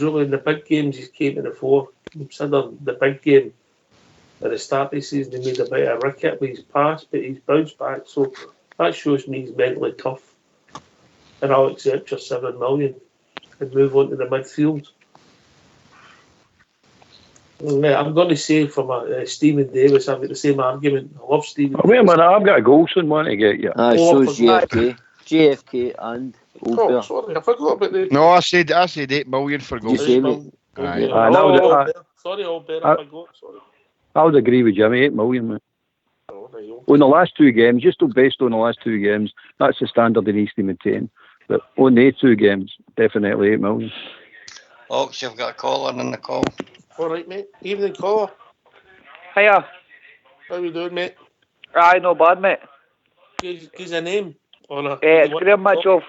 really in the big games. He's came to the fore. Consider the big game at the start of the season. He made a bit of a ricket with his pass, but he's bounced back. So that shows me he's mentally tough. And I'll accept your 7 million and move on to the midfield. I'm going to say for Stephen Davis, I've got the same argument. I love Stephen Davis. Wait a minute, I've got a Goldson one to get you. So's JFK. JFK and Old Bear. Sorry, I forgot about the... No, I said 8 million for goals. You say, mate? Sorry, Old Bear, I forgot. Sorry. I would agree with Jimmy, 8 million, mate. On the last 2 games, just based on the last 2 games, that's the standard he needs to maintain. But on the 2 games, definitely 8 million. Ox, you've got a caller on the call. All right, mate. Evening, caller. Hiya. How you doing, mate? Aye, no bad, mate. Give a name. It's Graham Mitchell,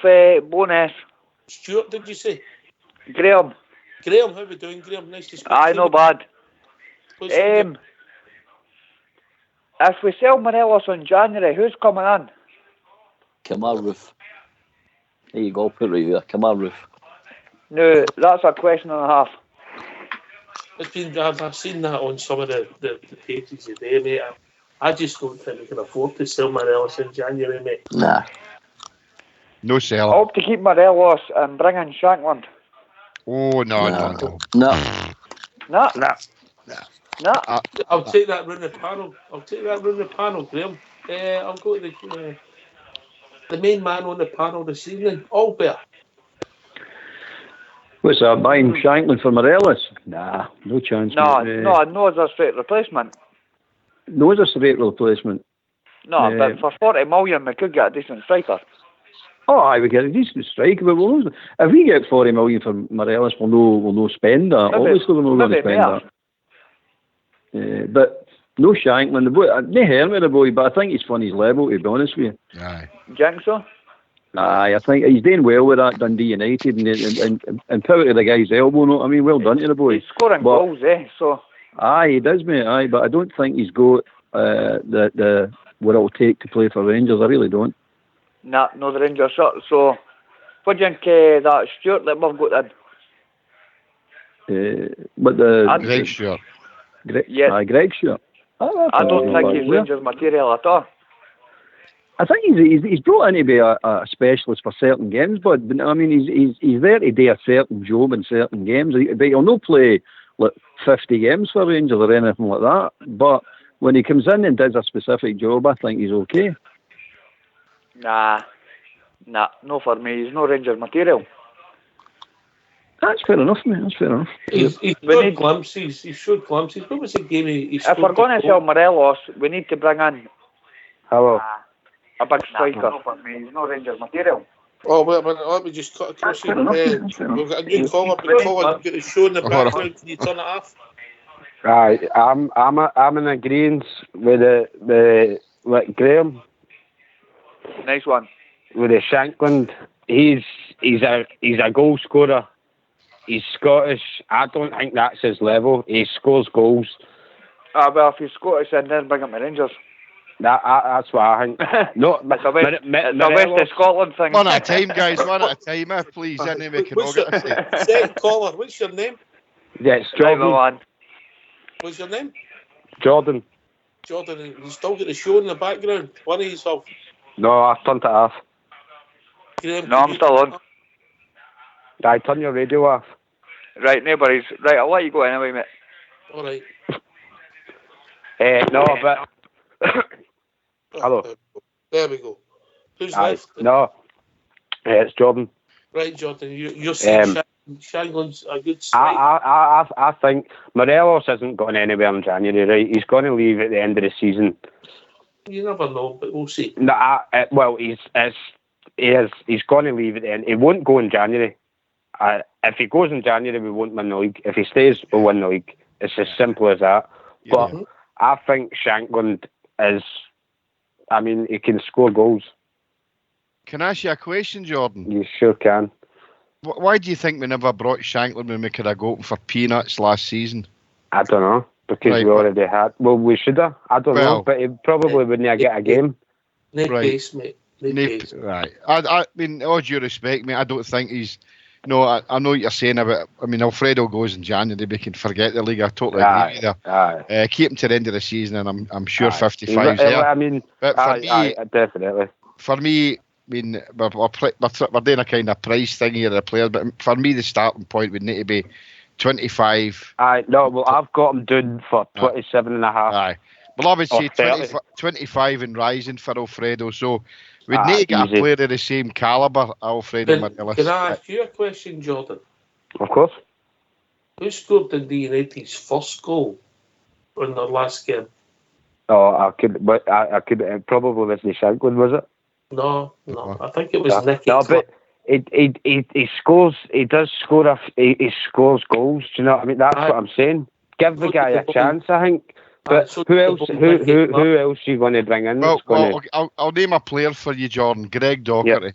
Bonus. Stuart, did you say? Graham. Graham, how you doing, Graham? Nice to speak to you. Aye, no bad. If we sell Morelos in January, who's coming in? Kamar Roof. There you go, put it right there. Kamar Roof. No, that's a question and a half. I've seen that on some of the pages today, mate. I just don't think we can afford to sell Morelos in January, mate. Nah. No sell. I hope to keep Morelos and bring in Shankland. Oh, no. No. I'll take that round the panel. Graham. I'll go to the main man on the panel this evening, Albert. What's that, buying Shankland for Morelos? Nah, no chance. No, it's a straight replacement. No, it's a straight replacement. No, but for 40 million, we could get a decent striker. Oh, aye, we get a decent striker, but if we get 40 million for Morelos, we'll no spend that. Obviously, we're not going to spend that. But No Shanklin, the boy, no Hermit, the boy, but I think he's fun his level, to be honest with you. Aye. Do you think so? Aye, I think he's doing well with that Dundee United and power to the guy's elbow. No, I mean, well done to the boy. He's scoring goals, so. Aye, he does, mate. Aye, but I don't think he's got the what it'll take to play for Rangers. I really don't. Nah, no, the Rangers. So what do you think that Stewart that we've got in? But the Greg Stewart. Greg Stewart. I don't think he's Rangers material at all. I think he's brought in to be a specialist for certain games, but I mean he's there to do a certain job in certain games. But he'll not play like 50 games for Rangers or anything like that. But when he comes in and does a specific job, I think he's okay. Nah, no for me. He's no Rangers material. That's fair enough, mate. That's fair enough. He's showed glimpses. He showed glimpses. What was the game he if we're going to sell Morelos, we need to bring in a big striker. No for me. He's no Rangers material. Oh, wait a minute. Let me just cut across here. We've got a new caller. We've got a show in the background. Can you turn it off? Right, I'm in agreement with Graham. Nice one. With the Shankland, he's a goal scorer. He's Scottish. I don't think that's his level. He scores goals. Well, if he's Scottish, then bring him to Rangers. That's what I think. No, it's a West of Scotland thing. One at a time, guys. One at a time, please. Anyway, can all get a say. Second caller. What's your name? Yeah, it's Jordan. What's your name? Jordan. Jordan, you still get the show in the background. One of yourself. No, I've turned it off. Graham, no, I'm still on. I turn your radio off. Right, neighbours. Right, I'll let you go anyway, mate. All right. No, but... Hello. There we go. Who's left? No, it's Jordan. Right, Jordan. You're saying Shankland's a good strike. I think Morelos isn't going anywhere in January, right? He's going to leave at the end of the season. You never know, but we'll see. No, well, he's going to leave at the end. He won't go in January. If he goes in January, we won't win the league. If he stays, we'll win the league. It's as simple as that. Yeah. But I think Shankland is... I mean, he can score goals. Can I ask you a question, Jordan? You sure can. Why do you think we never brought Shankland when we could have got him for peanuts last season? I don't know. Because we already had... Well, we should have. I don't know. But he probably wouldn't get a game. Pace, mate. Pace. Right. I mean, all due respect, mate, I don't think he's... No, I know what you're saying about... I mean, Alfredo goes in January. We can forget the league. I totally agree with you. Keep him to the end of the season, and I'm sure 55's there. I mean, but for me, definitely. For me, I mean, we're doing a kind of price thing here, the players, but for me, the starting point would need to be 25. No, well, I've got him doing for 27 and a half. Aye. Well, I would say 25 and rising for Alfredo, so we'd need to get a player of the same calibre, Alfredo Morelos. Can I ask you a question, Jordan? Of course. Who scored Dundee United's first goal in their last game? Oh, I could, probably wasn't Shankland, was it? No, I think it was Nicky. No, but he scores. He does score. He scores goals. Do you know what I mean? That's what I'm saying. Give the guy a chance, I think. But who else? Who else are you going to bring in? Well, I'll name a player for you, Jordan. Greg Docherty.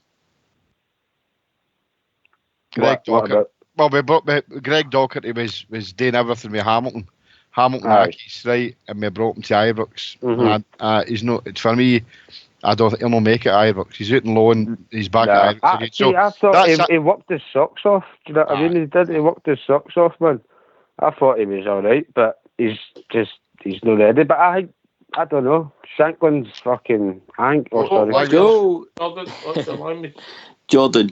Greg Docherty. Well, Greg Docherty was doing everything with Hamilton. Accies, right? And we brought him to Ibrox. Mm-hmm. He's not, for me, I don't think he'll make it at Ibrox. He's out on loan. He's back at Ibrox. I thought he worked his socks off. Do you know what I mean? He worked his socks off, man. I thought he was all right, but he's not ready. But I don't know. Shankland's fucking Hank. Jordan,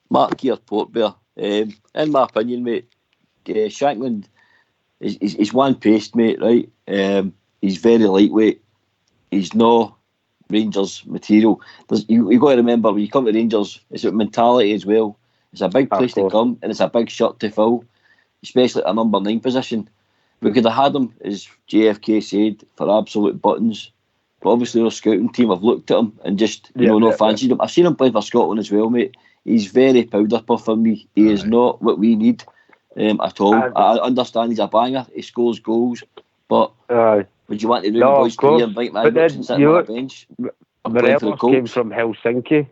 Mark here, Port Bear. In my opinion, mate, Shankland is one paced, mate, right? He's very lightweight. He's no Rangers material. You've got to remember, when you come to Rangers, it's about mentality as well. It's a big place to come, and it's a big shirt to fill, especially at a number 9 position. We could have had him, as JFK said, for absolute buttons. But obviously our scouting team have looked at him and just fancied him. I've seen him play for Scotland as well, mate. He's very powder puff for me. He is not what we need at all. I understand he's a banger. He scores goals. But Would you want to do the No, boys' of course. career and invite But Ibrox and then sit him on a bench? Morelos came from Helsinki,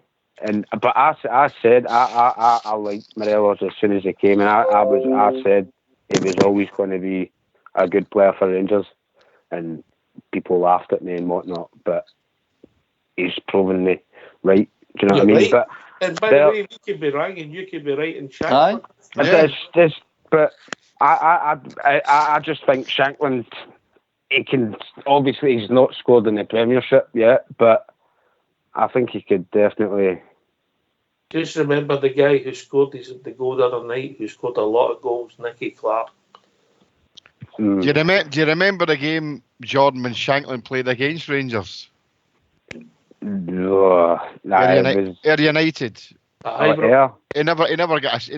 but I said I liked Morelos as soon as he came, and I said he was always going to be a good player for Rangers, and people laughed at me and whatnot, but he's proven me right. Do you know what I mean? Right. But and by the way, you could be wrong and you could be right in Shankland. But I just think Shankland, he can, obviously he's not scored in the Premiership yet, but I think he could definitely. Just remember the guy who scored the goal the other night, who scored a lot of goals, Nicky Clark. Do you remember the game Jordan when Shankland played against Rangers? No, Air United. Yeah. He never got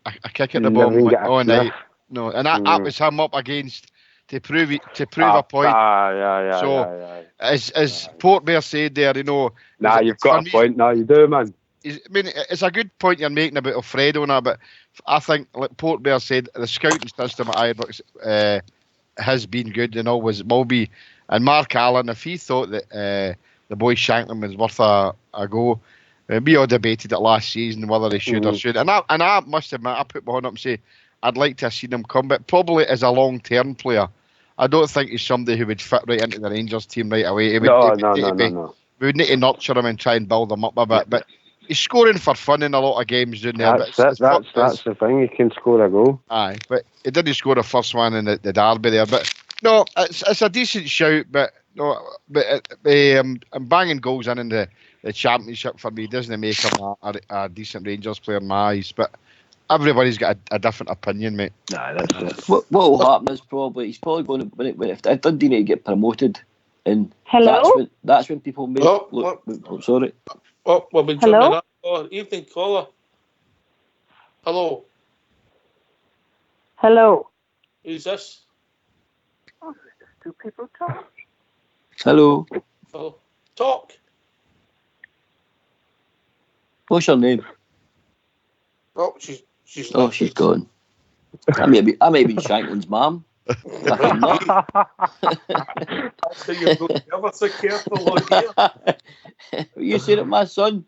a kick at the ball all night. No, and that was him up against to prove a point. As Port Bear said there, you know. You've got a point. You do, man. I mean, it's a good point you're making about Alfredo and that, but I think, like Port Bear said, the scouting system at Ibrox has been good and always will be. And Mark Allen, if he thought that the boy Shankland was worth a go, we all debated it last season whether they should or should. And I must admit, I put my hand up and say I'd like to have seen him come, but probably as a long-term player. I don't think he's somebody who would fit right into the Rangers team right away. No. We would need to nurture him and try and build him up a bit, but he's scoring for fun in a lot of games, doing there. That's the thing. He can score a goal. Aye, but he didn't score the first one in the derby there. But no, it's a decent shout. But no, banging goals in the Championship for me doesn't make him a decent Rangers player in my eyes. But everybody's got a different opinion, mate. That's it. What will happen is he's probably going to if Dundee need to get promoted, and hello. That's when people make. Sorry. Oh, we've been jumping up. Oh, evening caller. Hello. Hello. Who's this? Oh, two people talk. Hello. Hello. Talk. What's your name? Oh, she's gone. I may be Shankland's mum. That's how you're going to be ever so careful on here. You said it, my son.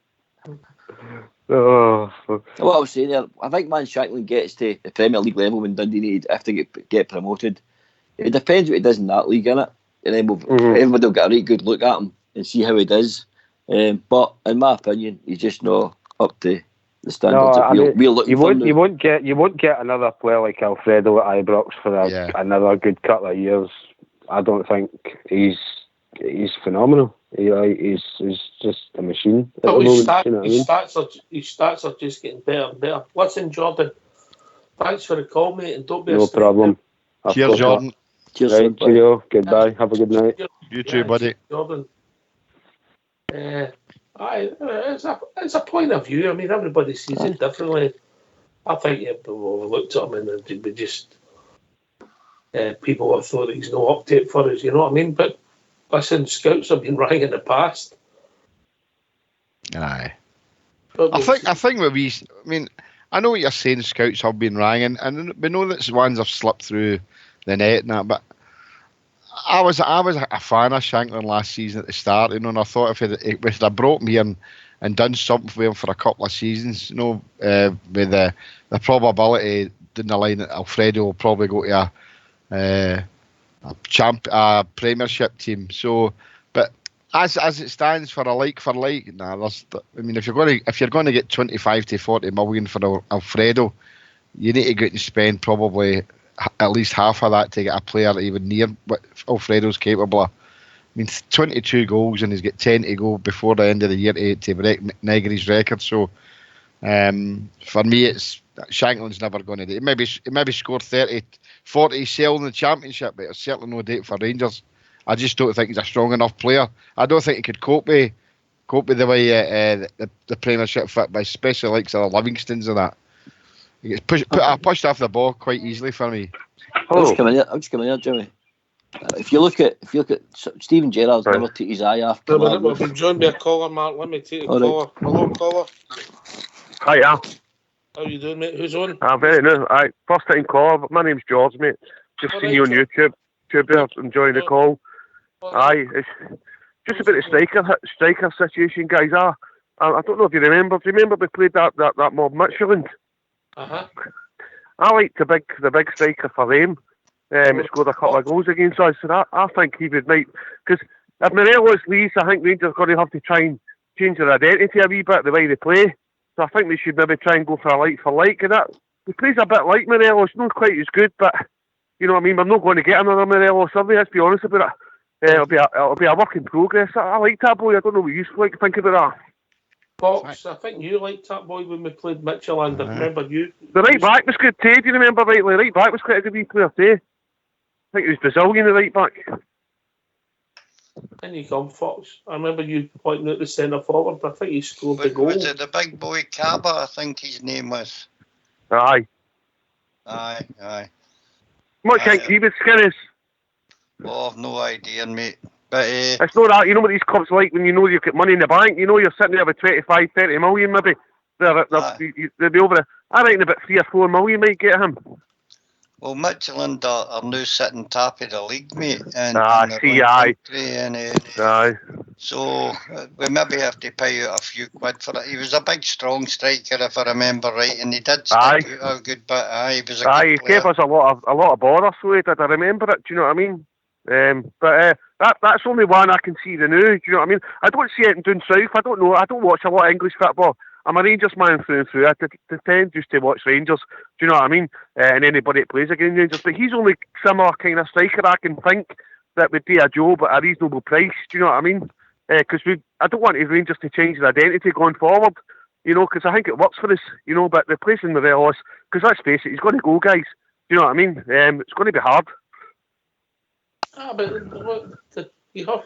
Oh, fuck. What I was saying there, I think man Shankland gets to the Premier League level when Dundee need have to get promoted. It depends what he does in that league, innit? And then everybody will get a right good look at him and see how he does. But in my opinion, he's just not up to the standards that we're looking for. You won't get another player like Alfredo at Ibrox for another good couple of years. I don't think he's phenomenal. He's just a machine at the moment. His stats are just getting better and better. Listen, Jordan, thanks for the call, mate, and don't be no problem. Cheers, Jordan. Cheers, right, cheerio. Goodbye. Have a good night. You too, buddy. Jordan. It's a point of view. I mean, everybody sees it differently. I think we looked at him and we just people have thought that he's no update for us. You know what I mean? But listen, scouts have been wrong in the past. Aye. I think what I know what you're saying. Scouts have been wrong, and we know that ones have slipped through the net and that, but. I was a fan of Shankland last season at the start, and I thought if he had brought me in and done something for him for a couple of seasons, with the probability down the line that Alfredo will probably go to a Premiership team. So, but as it stands for like, if you're going to get 25 to 40 million for Alfredo, you need to go out and spend probably at least half of that to get a player even near what Alfredo's capable of. I mean, 22 goals and he's got 10 to go before the end of the year to break Negri's record. So, for me, it's Shankland's never going to do it. He maybe scored 30, 40 sell in the Championship, but it's certainly no date for Rangers. I just don't think he's a strong enough player. I don't think he could cope with the way the Premiership fit, by especially like the Livingstons and that. He gets pushed off the ball quite easily for me. I'll just come in here, Jimmy. If you look at Stephen Gerrard's never took his eye off. We've been joined by a caller, Mark. Let me take a caller. Right. Hello, caller. Hiya. How you doing, mate? Who's on? Very new. First time caller. My name's George, mate. Just seen you on YouTube. Two Bears enjoying the call. Aye, it's just about the striker situation, guys. I don't know if you remember. Do you remember we played that mob Midfield? I liked the big striker for them. He scored a couple of goals against us. So I think he would might, because if Morelos leaves, I think Rangers are going to have to try and change their identity a wee bit, the way they play. So I think they should maybe try and go for a like for like. And that he plays a bit like Morelos, not quite as good, but you know what I mean. We're not going to get another Morelos, are we? Let's be honest about it. It'll be a work in progress. I like that boy. I don't know what you think about that. Fox, I think you liked that boy when we played Mitchell, and I remember you. The right back was good too. Do you remember rightly? Right back was quite a good wee player too. I think it was Brazilian, the right back. And you come, Fox. I remember you pointing out the centre forward. I think he scored the goal. Was it the big boy Caba? I think his name was. Aye. What think he was, Skinnes? Oh, I've no idea, mate. But it's not that. You know what these clubs like when you know you've got money in the bank. You know you're sitting there with 25, 30 million maybe. They'll be over. I reckon about 3 or 4 million might get him. Well, Midtjylland are now sitting top of the league, mate. So we maybe have to pay out a few quid for it. He was a big, strong striker, if I remember right, and he did stick out a good bit. He was a good he gave us a lot of bother, so he did. I remember it. Do you know what I mean? But that's only one I can see the new. Do you know what I mean? I don't see it down south. I don't know. I don't watch a lot of English football. I'm a Rangers man through and through. I tend just to watch Rangers. Do you know what I mean? And anybody that plays against Rangers. But he's only similar kind of striker I can think that would be a job at a reasonable price. Do you know what I mean? Because I don't want Rangers to change their identity going forward. You know, because I think it works for us. You know, but replacing Morelos, because let's face it, he's going to go, guys. Do you know what I mean? It's going to be hard. But you have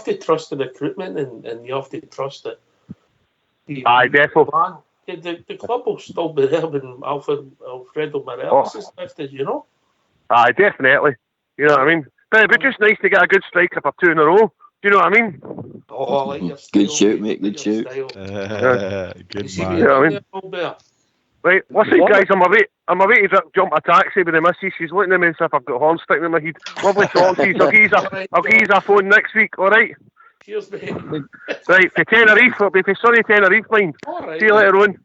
to trust the recruitment, and you have to trust that. Definitely. The club will still be there when Alfredo Morelos is lifted, you know. Definitely. You know what I mean? But it'd be just nice to get a good striker for 2 in a row. Do you know what I mean? Oh, I like your style. Good shoot, mate. Good shoot. Good man. You know what I mean? Right, listen, guys, I'm away to jump a taxi with the missus. She's looking at me as if I've got horns sticking in my head. Lovely talking to you. I'll give you a phone next week, alright? Cheers, mate. Right, for Tenerife, it'll be for sunny Tenerife, mind. Right, see you later on.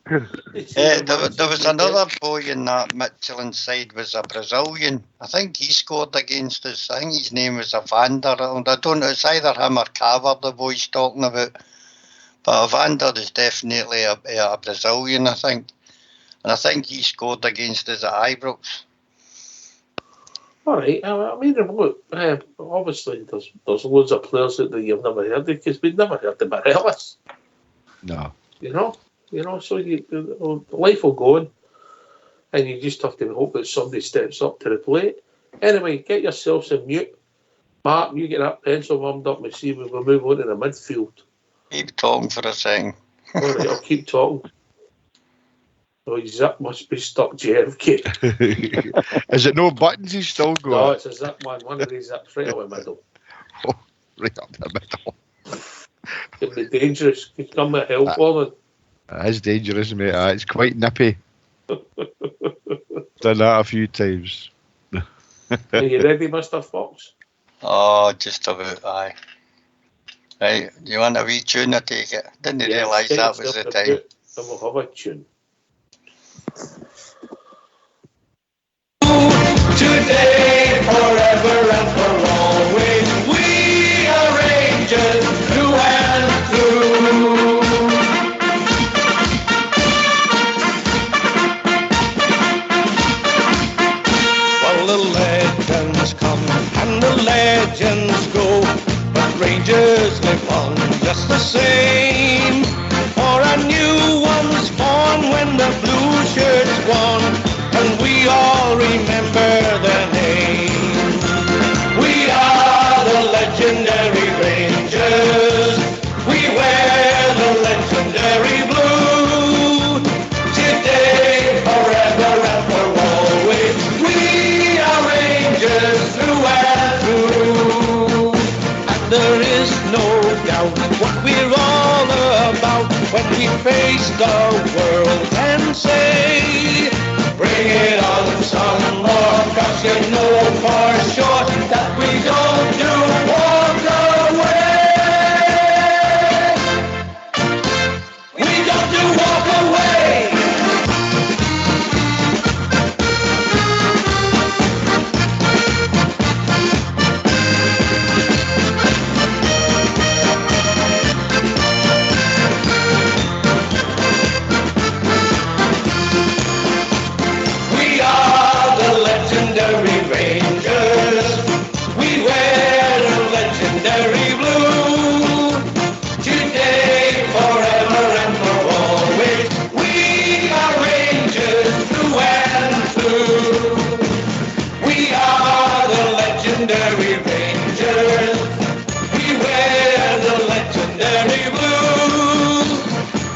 There was another boy in that Midtjylland side, was a Brazilian. I think he scored against us. I think his name was Evander. I don't know, it's either him or Caver the boy's talking about. But Evander is definitely a Brazilian, I think. And I think he scored against us at Ibrox. All right. I mean, look, obviously there's loads of players that you've never heard of, because we've never heard of Morelos. No. You know, so life will go on, and you just have to hope that somebody steps up to the plate. Anyway, get yourselves in mute. Mark, you get that pencil warmed up and see we'll move on to the midfield. Keep talking for a second. All right, I'll keep talking. Oh, his zip must be stuck JFK. Is it no buttons he's still got? No, it's a zip, man. One of these zips right up the middle. Oh, right up the middle. Could be dangerous. Could come with help on it. It is dangerous, mate. It's quite nippy. Done that a few times. Are you ready, Mr. Fox? Oh, just about, aye. Right, you want a wee tune, I take it? Didn't realise that was the time. And we'll have a tune. Today, forever and for always, we are Rangers through and through. Well, the legends come and the legends go, but Rangers live on just the same. For a new one's born when the blue shirts won, and we all remember their name. We are the legendary Rangers. We wear the legendary blue. Today, forever and for always, we are Rangers through and through. And there is no doubt what we're all about when we face the world and say, sing it on some more, 'cause you know for sure that we don't do walk away. We don't do walk away. We are the legendary Rangers. We wear the legendary blue. Today, forever and for always, we are Rangers through and through. We are the legendary Rangers. We wear the legendary blue.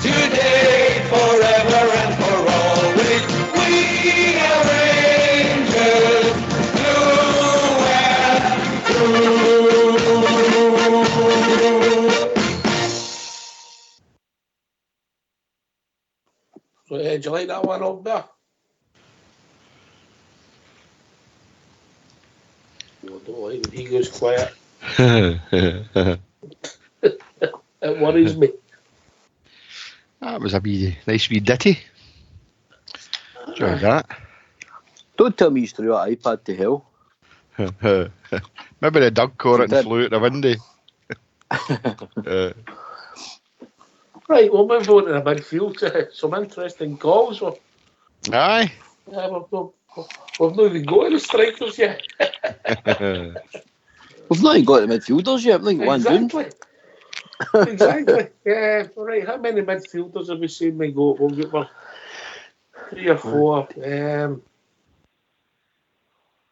Today, forever and for always, we are Rangers through and through. So, do you like that one up there? I don't like when he goes quiet. It worries me. That was a nice wee ditty. Enjoyed that. Don't tell me you threw that iPad to hell. Maybe the dog caught it Did. and flew out the window. Right, we'll move on to the midfield. Some interesting calls. Aye. Yeah, we've not even got any strikers yet. We've not even got the midfielders yet. Like one down. Exactly. Exactly. Yeah, right. How many midfielders have we seen we got? We've got 3 or 4.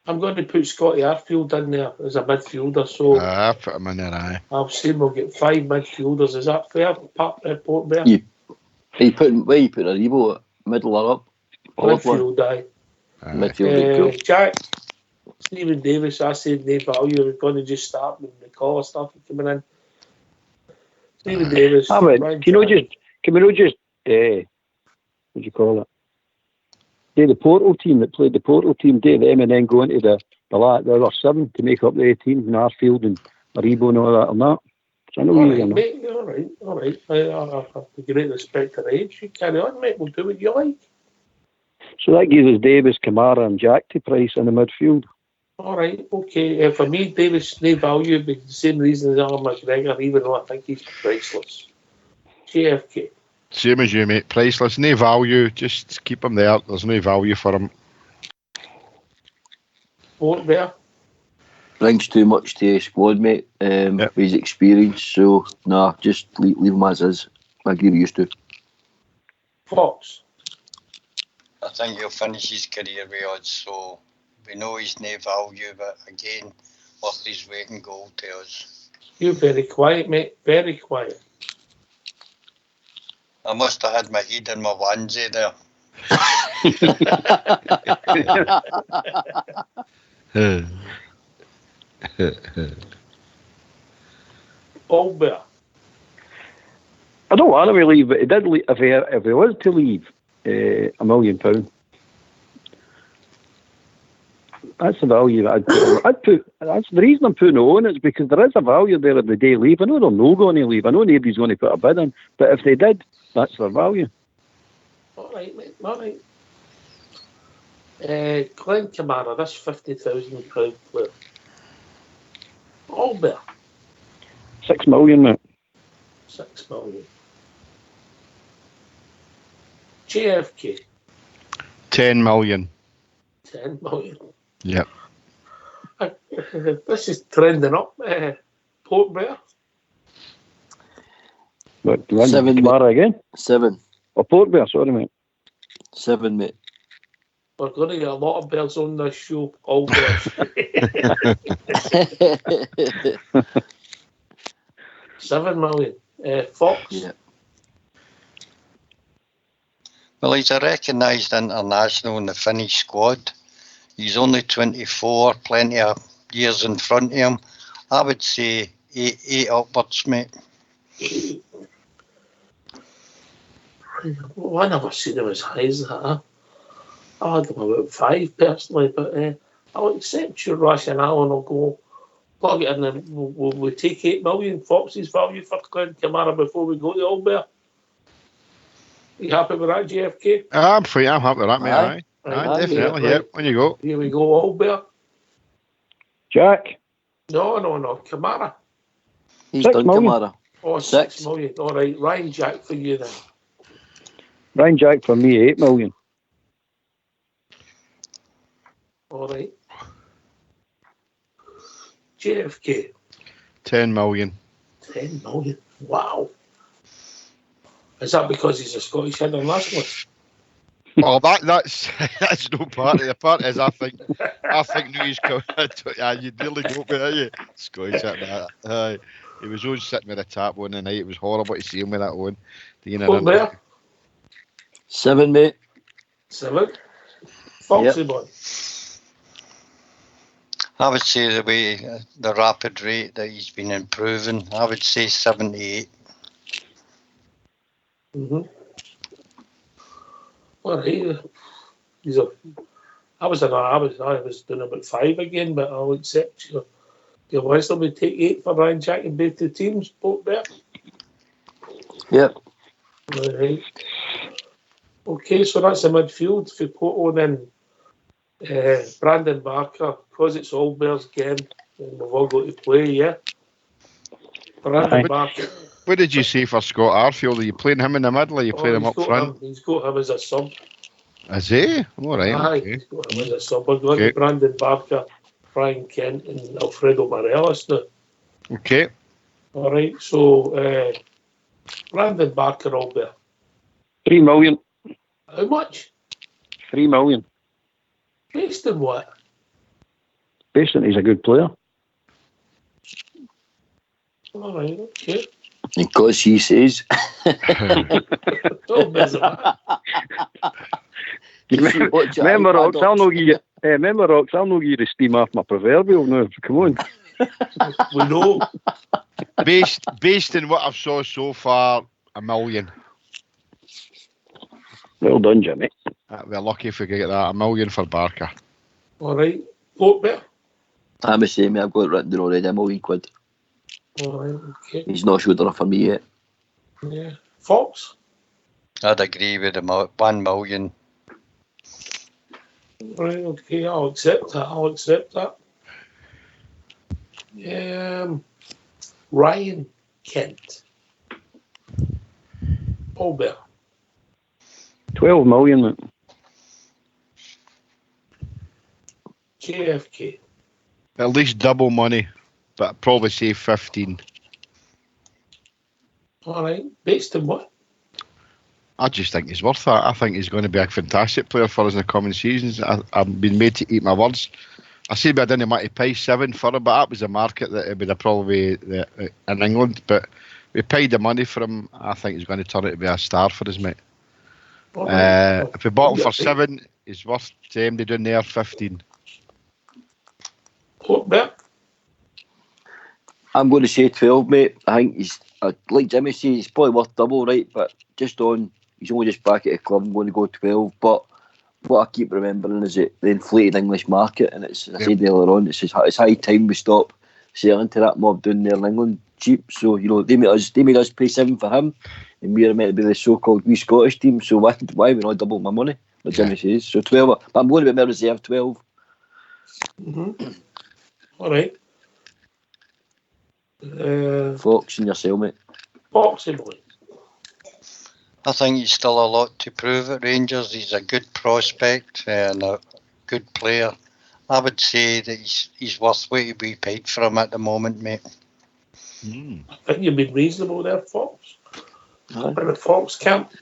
I'm going to put Scotty Arfield in there as a midfielder. So I put him in there, aye. I've seen we'll get 5 midfielders. Is that fair, Port Bear? You put Aribo middle or up? Midfield, aye. Midfield, cool. Jack, Stephen Davis, I said no value. We're going to just start with the collar stuff coming in. Stephen Davis. Can we not just what do you call it? Do the Portal team that played the Portal team, do them and then go into the other 7 to make up the 18, and Arfield and Aribo and all that and that. So I know All you right, know. mate. All right. I have great respect for age. You carry on, mate. We'll do what you like. So that gives us Davis, Kamara and Jack to price in the midfield. All right, okay. For me, Davis, no value, but the same reason as Alan McGregor, even though I think he's priceless. JFK. Same as you, mate. Priceless. No value. Just keep him there. There's no value for him. Port Bear. Brings too much to the squad, mate. With his experience. So, just leave him as is. I agree with you too. Fox. I think he'll finish his career with us, so we know he's no value, but again, worth his weight in gold to us. You're very quiet, mate. Very quiet. I must have had my head in my onesie there. Paul Bear. I don't want to leave, but he did leave, if he was to leave, £1 million. That's the value that I'd put. That's the reason I'm putting it on. It's because there is a value there if they leave. I know they're not going to leave. I know nobody's going to put a bid in, but if they did, that's their value. All right, mate. All right. Glenn Kamara, that's £50,000 player. All Bear. $6 million, mate. 6 million. JFK. 10 million. 10 million. Yep. This is trending up. Port Bear. What, do you want 7 Kamara again? 7. Or Port Bear, sorry, mate. 7, mate. We're going to get a lot of bears on this show. All bears. 7 million. Fox. Yeah. Well, he's a recognised international in the Finnish squad. He's only 24, plenty of years in front of him. I would say 8 upwards, mate. Well, I never seen him as high as that. I'd give him about 5 personally, but I'll accept your rationale and I'll go plug it in and we'll take 8 million Fox's value for Glenn Kamara before we go to Albert. You happy with that, JFK? I'm free. I'm happy with that, mate. Aye. Aye, definitely. Right. Yep. On you go. Here we go, Albert. Jack. No, Kamara. He's 6 done million. Kamara. Oh, 6 million. All right, Ryan Jack for you then. Ryan Jack for me, 8 million. All right. JFK. 10 million. 10 million. Wow. Is that because he's a Scottish internationalist? Oh, that's no part of the part is I think Newey's coming. You'd really go with it, you Scottish at that. Aye. He was always sitting with a tap on the night. It was horrible to see him with that on. What there? 7, mate. 7. Foxy boy. I would say the rapid rate that he's been improving, I would say 78. All right. I was doing about 5 again, but I'll accept your wisdom. We take 8 for Ryan Jack and both the teams, both there. Yep. All right. Okay, so that's the midfield for Porto, then Brandon Barker, because it's all Bears again, and we've all got to play, yeah? Brandon Barker. What did you say for Scott Arfield? Are you playing him in the middle or are you playing him up front? He's got him as a sub. Is he? All right. Aye, Okay. he's got him as a sub. We're going to Brandon Barker, Brian Kent, and Alfredo Morelos now. Okay. All right, so Brandon Barker, Albert. 3 million. How much? 3 million. Based on what? Based on he's a good player. All right, okay. Because he says. Remember, Rox, I'll not give you the steam off my proverbial now. Come on. We know. Based on what I've saw so far, 1 million. Well done, Jimmy. We're lucky if we get that. 1 million for Barker. All right. Portbear. I'm the same. I've got it written down already. £1 million. All right, okay. He's not showed enough for me yet. Yeah. Fox? I'd agree with him. 1 million. Right, okay, I'll accept that. Ryan Kent. Albert. 12 million, mate. JFK. At least double money, but I'd probably say 15. All right, based on what? I just think he's worth that. I think he's going to be a fantastic player for us in the coming seasons. I've been made to eat my words. I said I didn't want to pay 7 for him, but that was a market that it would have probably in England. But we paid the money for him. I think he's going to turn out to be a star for us, mate. Right. If we bought him for 7, he's worth same they doing there 15. I'm going to say 12, mate. I think he's like Jimmy says, he's probably worth double, right? But he's only just back at the club. I'm going to go 12. But what I keep remembering is the inflated English market, and it's I said earlier on, it's high time we stop selling to that mob down there in England cheap. So they made us pay 7 for him, and we are meant to be the so-called wee Scottish team. So why we not double my money? Like Jimmy says, so 12. But I'm going to be my reserve 12. All right. Fox and yourself, mate. Foxy boy. I think he's still a lot to prove at Rangers. He's a good prospect and a good player. I would say that he's worth what we paid for him at the moment, mate. I think you've been reasonable there, Fox. In the Fox camp.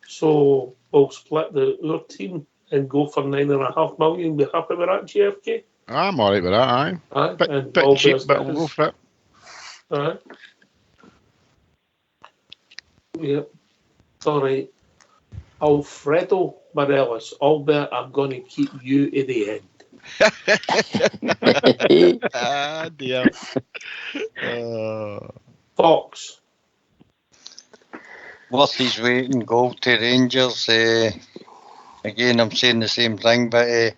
So we'll split our team and go for 9.5 million. Be happy with that, JFK? I'm all right with that, aye. And bit cheap, but we'll go for it. All right. Yep. All right. Alfredo Morelos. Albert, I'm going to keep you at the end. Dear. Fox. Worth his weight in gold to Rangers. Again, I'm saying the same thing, but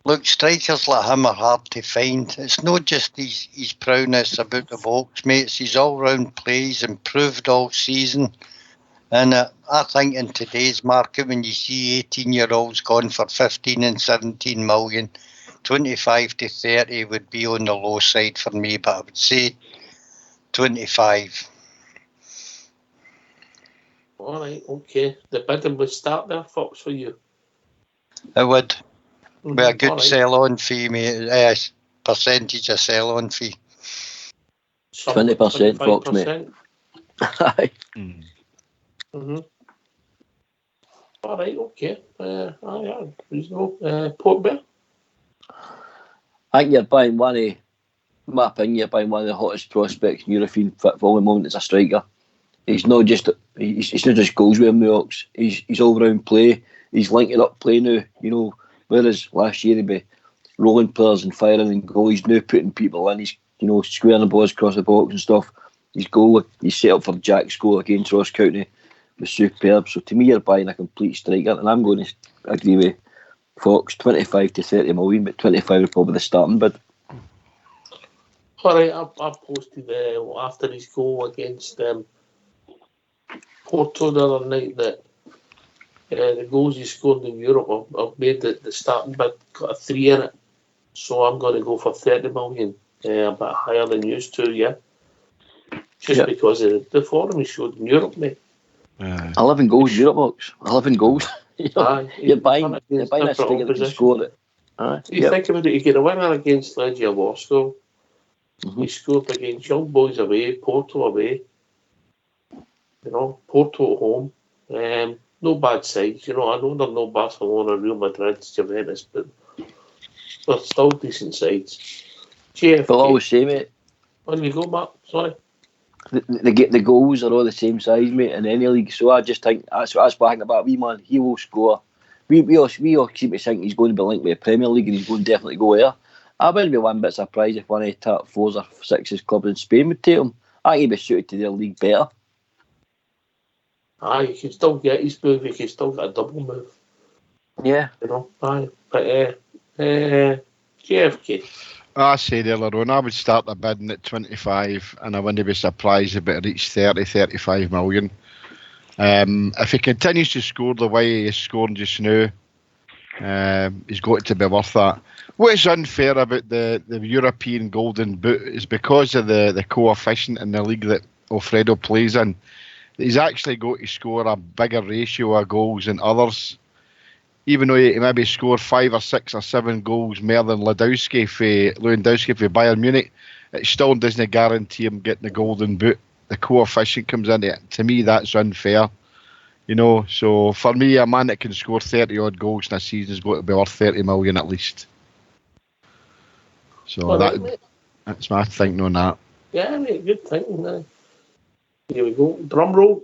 look, strikers like him are hard to find. It's not just his prowess about the box, mate. It's his all-round play. He's improved all season. And I think in today's market, when you see 18-year-olds gone for 15 and 17 million, 25 to 30 would be on the low side for me, but I would say 25. All right, okay. The bidding would start there, Fox, for you. It would. With a good all right. sell-on fee, mate. Percentage of sell-on fee. 20%, Fox, mate. 25%. Aye. All right, okay. Aye, reasonable. Port Bear? I think you're buying one of, in my opinion, you're buying one of the hottest prospects in European football at the moment as a striker. He's not just goals with him, the Ox. He's all round play. He's linking up play now. You know, whereas last year he'd be rolling players and firing and goal. He's now putting people in. He's squaring the balls across the box and stuff. His goal, he's set up for Jack's goal against Ross County, was superb. So to me, you're buying a complete striker, and I'm going to agree with Fox, 25 to 30 million, but 25 is probably the starting bid. All right, I posted after his goal against Porto the other night that the goals he scored in Europe have made the starting bid got a 3 in it. So I'm going to go for 30 million, a bit higher than used to, yeah. Just because of the form he showed in Europe, mate. 11 goals in Europe, Box. 11 goals. You're buying a striker that can score it. You think about it, you get a winner against Legia Warsaw. He scored against Young Boys away, Porto away. Porto at home. No bad sides. I know they're no Barcelona, Real Madrid, Juventus, but they're still decent sides. JFK. I'll always say, mate. On you go, Mark. Sorry. The goals are all the same size, mate, in any league. So I just think that's what I think about. Wee man, he will score. We all seem to think he's going to be linked with the Premier League and he's going to definitely go there. I wouldn't be one bit surprised if one of the top 4s or 6s clubs in Spain would take him. I think he'd be suited to their league better. Aye, you can still get his move. You can still get a double move. Yeah. Aye. But JFK. I said earlier on, I would start the bidding at 25 and I wouldn't be surprised if it reached 30, 35 million. If he continues to score the way he's scoring just now, he's got to be worth that. What is unfair about the European Golden Boot is because of the coefficient in the league that Alfredo plays in, he's actually got to score a bigger ratio of goals than others. Even though he maybe scored 5 or 6 or 7 goals more than Lewandowski for Bayern Munich, it still doesn't guarantee him getting the Golden Boot. The coefficient comes into it. To me, that's unfair. So for me, a man that can score 30 odd goals in a season has got to be worth 30 million at least. So that's my thinking on that. Yeah, mate, good thinking. Here we go. Drum roll.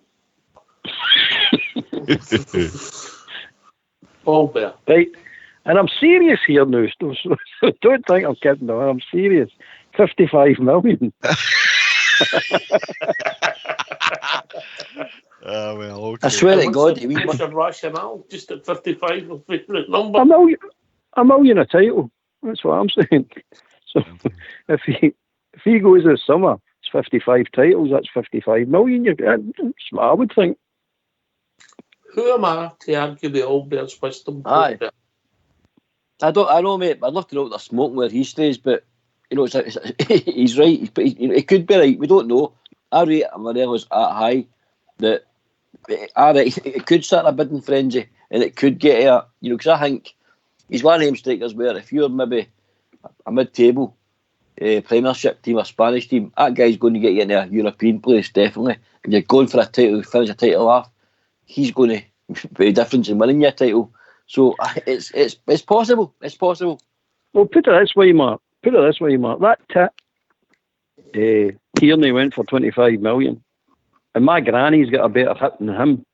All there. Right. And I'm serious here now. So don't think I'm kidding. No, I'm serious. 55 million. Well, okay. I swear to God, what's your rationale? Just at 55 of favourite number? A million a title. That's what I'm saying. So if he goes this summer, it's 55 titles. That's 55 million. That's what I would think. Who am I to argue the old bear's wisdom? Aye. I know, mate. I'd love to know what they're smoking where he stays, but he's right. He could be right. We don't know. I rate Morelos at high. That it could start a bidding frenzy, and it could get here. Because I think he's one of them strikers where if you're maybe a mid-table Premiership team or Spanish team, that guy's going to get you into a European place definitely. If you're going for a title, finish a title off, he's going to be a difference in winning your title. So it's possible. It's possible. Well, put it this way, Mark. That tip, Tierney went for 25 million, and my granny's got a better hit than him.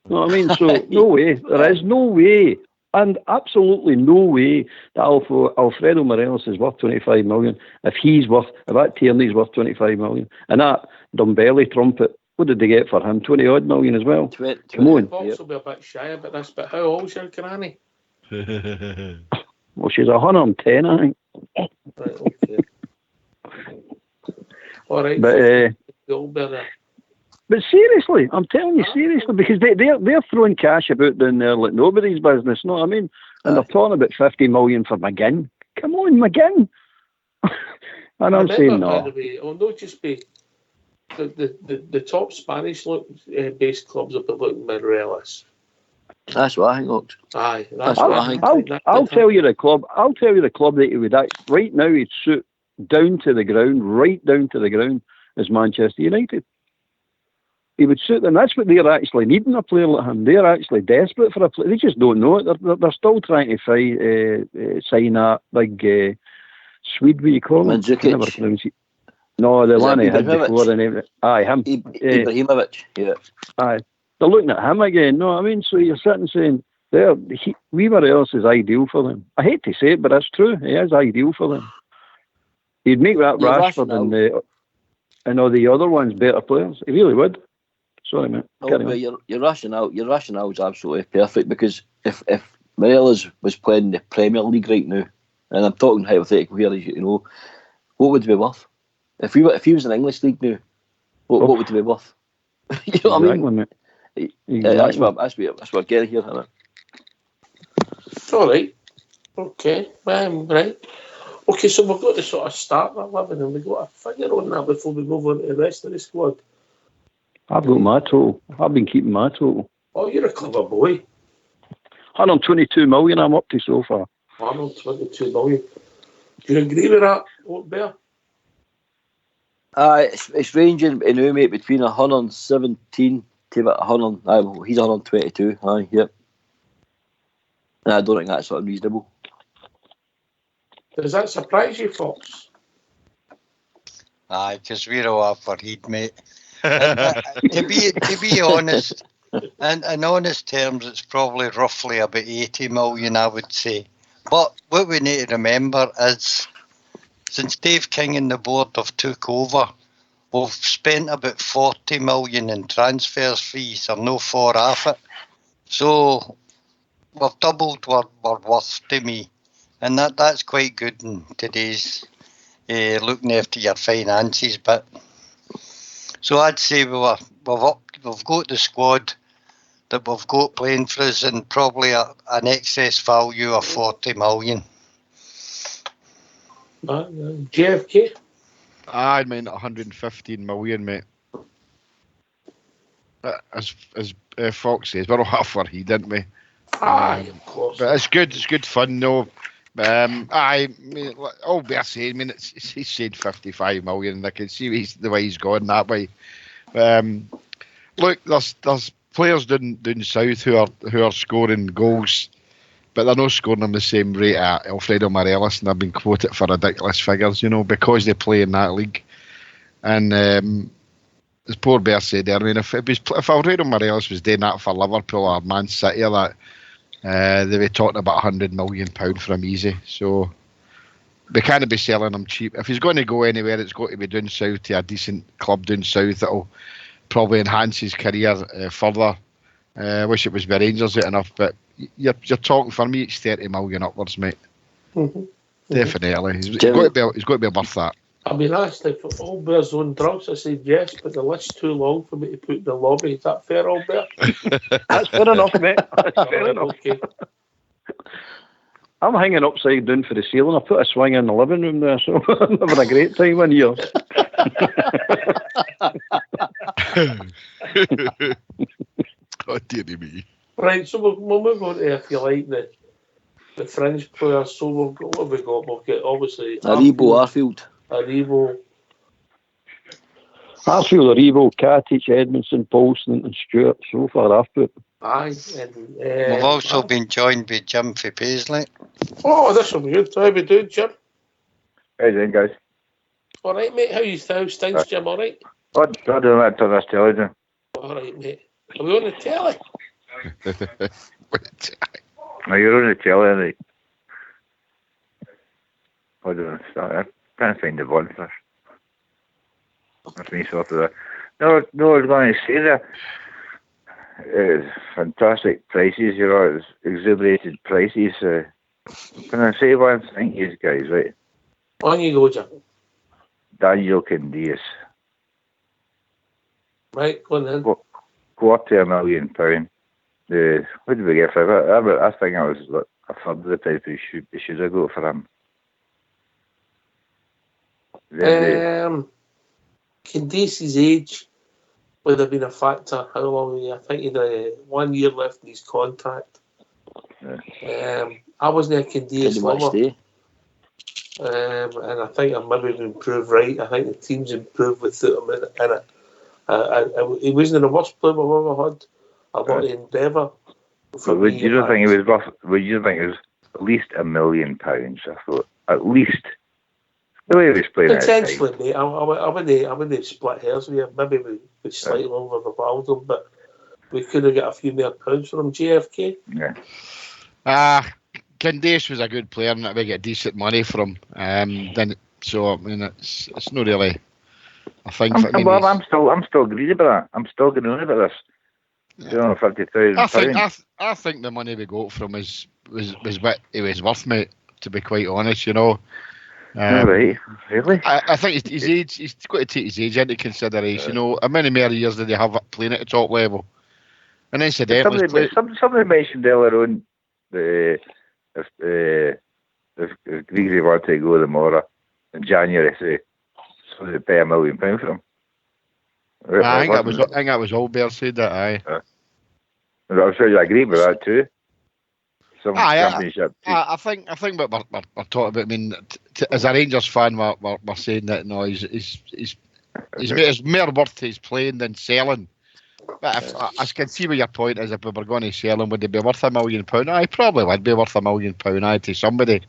You know what I mean? So no way. There is no way, and absolutely no way that Alfredo Morelos is worth 25 million. If that Tierney's worth 25 million, and that Dumbelly trumpet, What did they get for him? 20 odd million as well. 20, Come on. Fox will be a bit shy about this, but how old's your granny? Well, she's 110, I think. Right, okay. All right. But seriously, I'm telling you seriously, because they're throwing cash about down there like nobody's business. You know what I mean? And they're talking about 50 million for McGinn. Come on, McGinn. And I'm saying no. By the way, it'll not just be the top Spanish based clubs will be looking Morelos. That's what I think, Ox. Aye, that's what I think. I'll tell you the club. I'll tell you the club that he would right now. He'd suit down to the ground, right down to the ground, is Manchester United. He would suit them. That's what they're actually needing, a player like him. They're actually desperate for a player. They just don't know it. They're still trying to sign that big Swede. What you call him? Mandzukic. No, the one he had before the name. Aye, him. Ibrahimovic. Yeah. Aye. They're looking at him again. No, I mean, so you're sitting saying, Morelos is ideal for them. I hate to say it, but that's true. He is ideal for them. He'd make that Rashford and all the other ones better players. He really would. Sorry, mate. Your rationale is absolutely perfect, because if Morelos was playing the Premier League right now, and I'm talking hypothetical here, as you know, what would he be worth? If he was in English league now, what would he be worth? You know what I mean? Mate. That's what I'm getting here, isn't it? All right. Okay. Right. Okay, so we've got to sort of start that 11 and we've got a figure on that before we move on to the rest of the squad. I've got my total. I've been keeping my total. Oh, you're a clever boy. 122 million I'm up to so far. 122 million. Do you agree with that, Bear? It's ranging in now, mate, between 117 to about 100. He's 122. Aye, yep. And I don't think that's unreasonable. Does that surprise you, Fox? Aye, because we're all up for heat, mate. To be honest, in honest terms, it's probably roughly about 80 million, I would say. But what we need to remember is, since Dave King and the board have took over, we've spent about 40 million in transfers fees, or no far off it. So we've doubled what we're worth to me. And that's quite good in today's looking after your finances. But so I'd say we've got the squad that we've got playing for us, and probably an excess value of 40 million. JFK? I mean 115 million, mate. As Fox says, we're all half for he, didn't we? Aye, of course. But it's good fun, though. I mean, all Bear said, I mean, he's said 55 million, and I can see the way he's going that way. Look, there's players down south who are scoring goals, but they're not scoring them the same rate at Alfredo Morelos, and they've been quoted for ridiculous figures, you know, because they play in that league. And as poor Bear said there, I mean, if Alfredo Morelos was doing that for Liverpool or Man City or that, they were talking about £100 million for him easy. So we can't be selling him cheap. If he's going to go anywhere, it's got to be down south to a decent club down south that'll probably enhance his career further. I wish it was by Rangers enough, but you're talking, for me, it's 30 million upwards, mate. Mm-hmm. Definitely. He's got to be worth that. I mean, actually, for all Bear's own drugs, I said yes, but the list's too long for me to put in the lobby. Is that fair, old Bear? That's fair enough, mate. That's fair enough. Okay. I'm hanging upside down for the ceiling. I put a swing in the living room there, so I'm having a great time in here. Oh, dear me. Right, so we'll move on to, if you like, the fringe players. So we've got, what have we got? We'll get, obviously, Arfield. Aribo. Arfield, Aribo, Katic, Edmondson, Paulson and Stewart. So far, I've put. Aye. And, we've also been joined by Jim for Paisley. Oh, this will be good. How we doing, Jim? How you doing, guys? All right, mate. How's things, Jim? All right? I don't know what to this television. All right, mate. Are we on the telly? No, you're on the telly, right? Hold on, I can't find the button first. That's me sort of No, I was going to say that. It's fantastic prices, it's exuberated prices. Can I say one thing, you guys, right? On you go, Jim. Daniel Candias. Right, go on then. £250,000. What did we get for it? I think I was like a third of the price we should have got for him. Candace's age would have been a factor. How long? I think he had 1 year left in his contract. I wasn't a Candace lover. And I think I maybe improved right. I think the team's improved without him in it. He wasn't the worst player I've ever had. A lot of endeavour. Would you think it was worth? Would you think it was at least £1 million? I thought at least. The way he was playing potentially, mate. I wouldn't split hairs with you. Maybe we slightly overvalued him, but we could have got a few more pounds for him. JFK. Yeah. Candace was a good player, and we get decent money from him. So I mean, it's not really a thing. I'm still greedy about that. I'm still going on about this. £250,000. I think the money we got from was what he was worth, mate. To be quite honest, Right, really? I think his age. He's got to take his age into consideration. How many more years did he have playing at the top level? And incidentally, somebody mentioned earlier on if Greasy wanted to go tomorrow in January, so they pay £1 million for him. I think that was Albert said that. Aye. I'm sure you agree with that too. Championship. I think what we're talking about. I mean, as a Rangers fan, we're saying that he's more worth his playing than selling. But I can see where your point is. If we were going to sell him, would he be worth £1 million? I probably would be worth £1 million to somebody.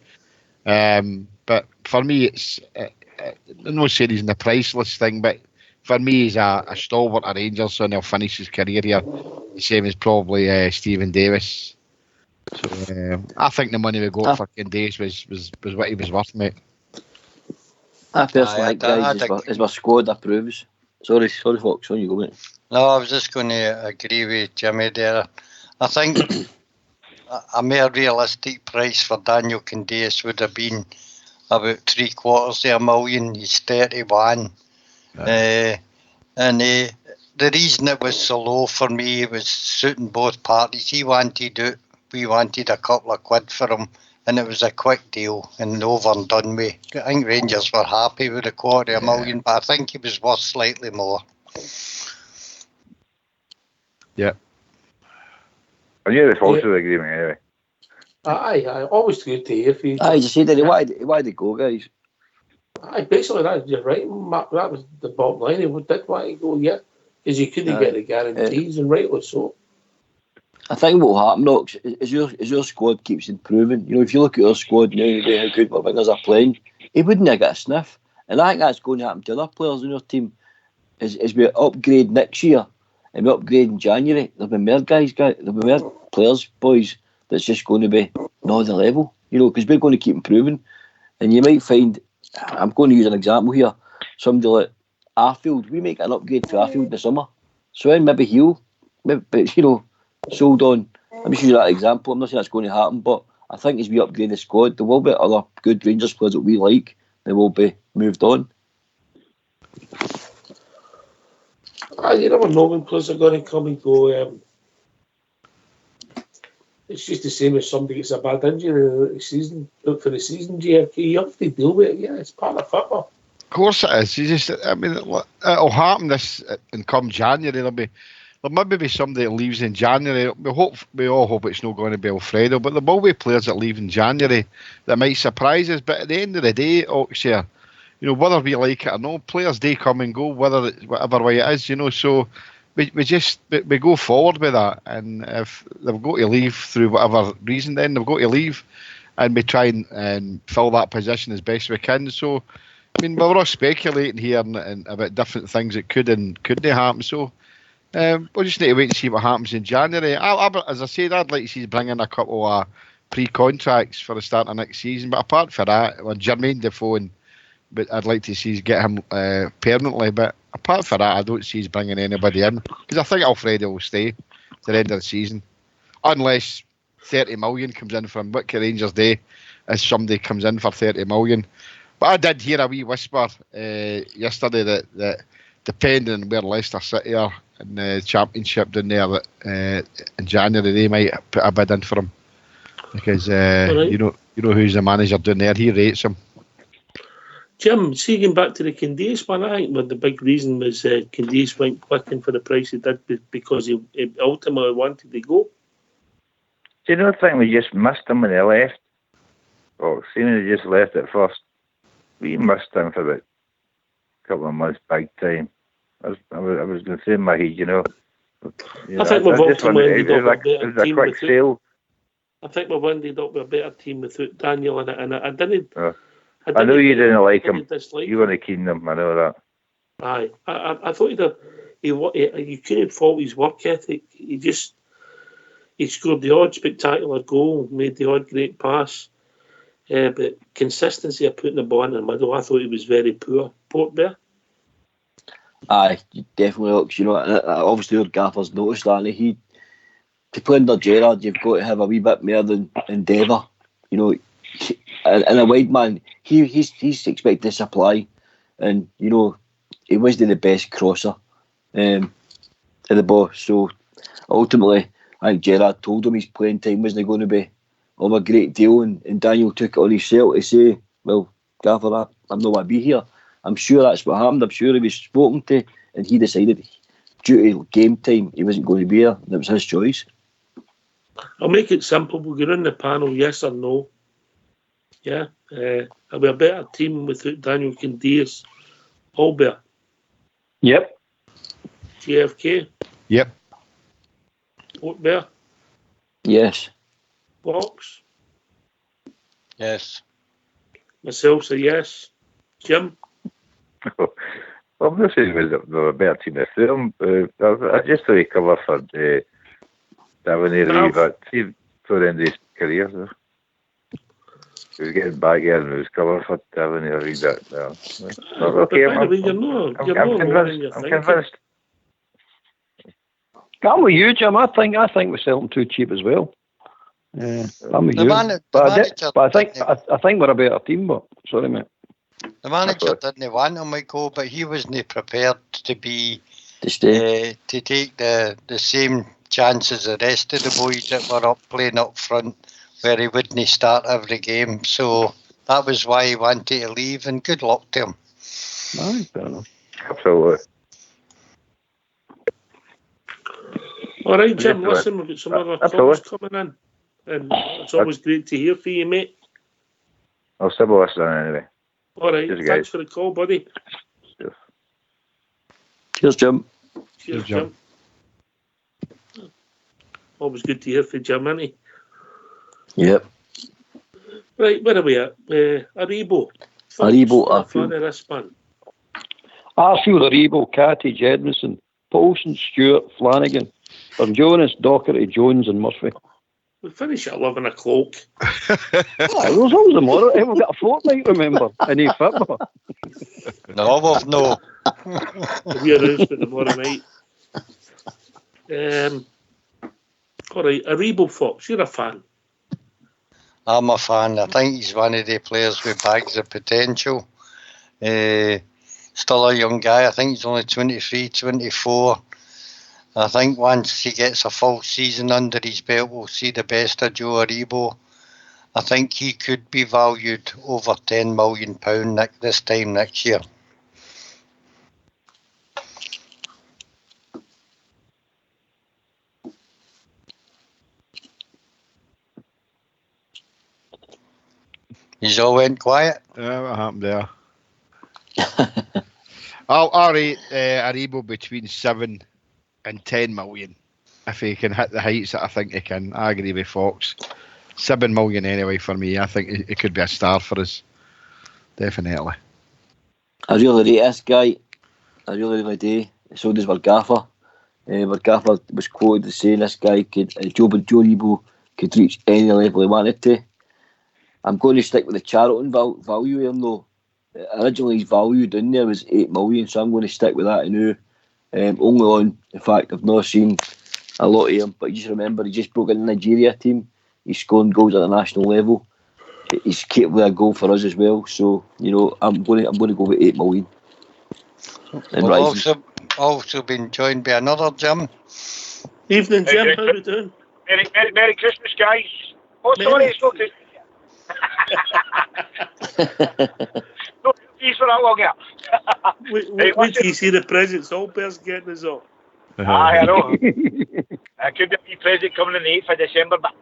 But for me, it's I'm not saying he's in the priceless thing, but for me, he's a stalwart at Rangers, and he'll finish his career here the same as probably Stephen Davis. So I think the money we got for Candace was what he was worth, mate. I personally think, guys, as my squad approves. Sorry, Fox, on you go, mate. No, I was just going to agree with Jimmy there. I think a more realistic price for Daniel Candace would have been about $750,000. He's 31. The reason it was so low for me was suiting both parties. He wanted it. We wanted a couple of quid for him, and it was a quick deal and over and done with. I think Rangers were happy with the $250,000, but I think he was worth slightly more. Yeah. I knew the Fox was agreement anyway. Aye, always good to hear from you. Aye, you said that why they go, guys. Aye, basically you're right, Mark. That was the bottom line. He did want to go, yeah, because you couldn't get the guarantees, and rightly so. I think what will happen, Knox, is your squad keeps improving. If you look at our squad now, how good our wingers are playing, he wouldn't have got a sniff. And I think that's going to happen to other players in our team. As we upgrade next year and we upgrade in January, there'll be more there'll be more players, boys, that's just going to be not the level. Because we're going to keep improving. And you might find, I'm going to use an example here, somebody like Arfield, we make an upgrade for Arfield in the summer. So then maybe sold on. I'm just using that example. I'm not saying that's going to happen, but I think as we upgrade the squad, there will be other good Rangers players that we like that will be moved on. You never know when players are going to come and go. It's just the same as somebody gets a bad injury for the season. JFK, you have to deal with it. Yeah, it's part of football. Of course it is. It'll happen this and come January. There'll maybe be somebody that leaves in January. We all hope it's not going to be Alfredo, but there will be players that leave in January that might surprise us. But at the end of the day, Oxshire, whether we like it or not, players do come and go, whatever way it is, So we go forward with that, and if they've got to leave through whatever reason, then they've got to leave, and we try and fill that position as best we can. So, we're all speculating here and about different things that could and couldn't happen. So. We'll just need to wait and see what happens in January. As I said, I'd like to see bring in a couple of pre-contracts for the start of next season. But apart from that, when Jermaine Defoe and but I'd like to see get him permanently. But apart from that, I don't see us bringing anybody in because I think Alfredo will stay to the end of the season, unless 30 million comes in from what can Rangers do if somebody comes in for 30 million. But I did hear a wee whisper yesterday that depending on where Leicester City are in the Championship down there, that in January they might put a bid in for him because Right. you know who's the manager down there. He rates him. Jim, see, going back to the Candice one, I think the big reason was Candice went clicking for the price he did because he ultimately wanted to go. Do you not think we just missed him when he left? Or seemingly just left at first. We missed him for about a couple of months, big time. I was going to say in my head, I think we've ultimately ended up with a better it was a team quick without. sale. I think we've ended up with a better team without Daniel, and I didn't. I know you didn't like him. Dislike You weren't keen on him. I know that. Aye, I thought you couldn't fault his work ethic. He scored the odd spectacular goal, made the odd great pass, but consistency of putting the ball in the middle, I thought he was very poor. Port Bear. Aye, definitely looks. Obviously our gaffers noticed that. And to play under Gerrard, you've got to have a wee bit more than endeavour. And a wide man, he's expected to supply, and he wasn't the best crosser to the ball. So ultimately, I think Gerrard told him his playing time wasn't going to be of a great deal, and Daniel took it on himself to say, "Well, Gaffer, I'm not going to be here." I'm sure that's what happened. I'm sure he was spoken to, and he decided due to game time he wasn't going to be here. That was his choice. I'll make it simple. We'll go in the panel, yes or no. Yeah, are we a better team without Daniel Candias? Albert? Yep. JFK? Yep. Port Bear? Yes. Box? Yes. Myself say yes. Jim? Well, I'm not saying they were a better team without him. I just thought he covered for Davin but see, for the end of his career, though. He was getting back here and he was covered for Davin Reed. Okay, by the way, you're not convinced. I'm convinced. I'm with you, Jim. I think we sell them too cheap as well. I'm with you. But I think we're a better team. But sorry, mate. The manager didn't want him to go, but he wasn't prepared to take the same chances the rest of the boys that were up playing up front, where he wouldn't start every game. So that was why he wanted to leave, and good luck to him. Aye, fair enough. Absolutely. All right, Jim, listen, we've got some other calls coming in, and it's always great to hear from you, mate. I'll still listen anyway. All right, Cheers, thanks for the call, buddy. Cheers, Jim. Cheers, Jim. Always good to hear from Jim, isn't he? Yep. Right, where are we at? Aribo. Aribo, fan of this man. Arfield, Aribo, Catty, Jedinson, Paulson, Stewart, Flanagan, from Jonas, Docherty, Jones and Murphy. We finish at 11 o'clock. There's always tomorrow. We've got a fortnight, remember, in a football. No, we've no. We're out for tomorrow night. All right, Aribo Fox, you're a fan. I'm a fan. I think he's one of the players with bags of potential. Still a young guy. I think he's only 23, 24. I think once he gets a full season under his belt, we'll see the best of Joe Aribo. I think he could be valued over £10 million this time next year. He's all went quiet. What happened there? I'll rate Aribo between 7 and 10 million. If he can hit the heights that I think he can. I agree with Fox. 7 million anyway for me. I think it could be a star for us. Definitely. I really rate this guy. I really do. So does Vergaffer. Vergaffer was quoted as saying this guy Joe Aribo could reach any level he wanted to. I'm going to stick with the Charlton value here though. Originally his value down there was 8 million, so I'm going to stick with that now. Only on the fact I've not seen a lot of him, but just remember he just broke in the Nigeria team. He's scoring goals at the national level. He's capable of a goal for us as well. So I'm going to go with 8 million. And We've also been joined by another Jim. Evening, Jim. How are we doing? Merry Christmas, guys. Oh, sorry, it's not Christmas. No, please for that long yet. Wait till you see the presents Albert's getting us all. Aye, I know. It could be a wee present coming on the 8th of December, but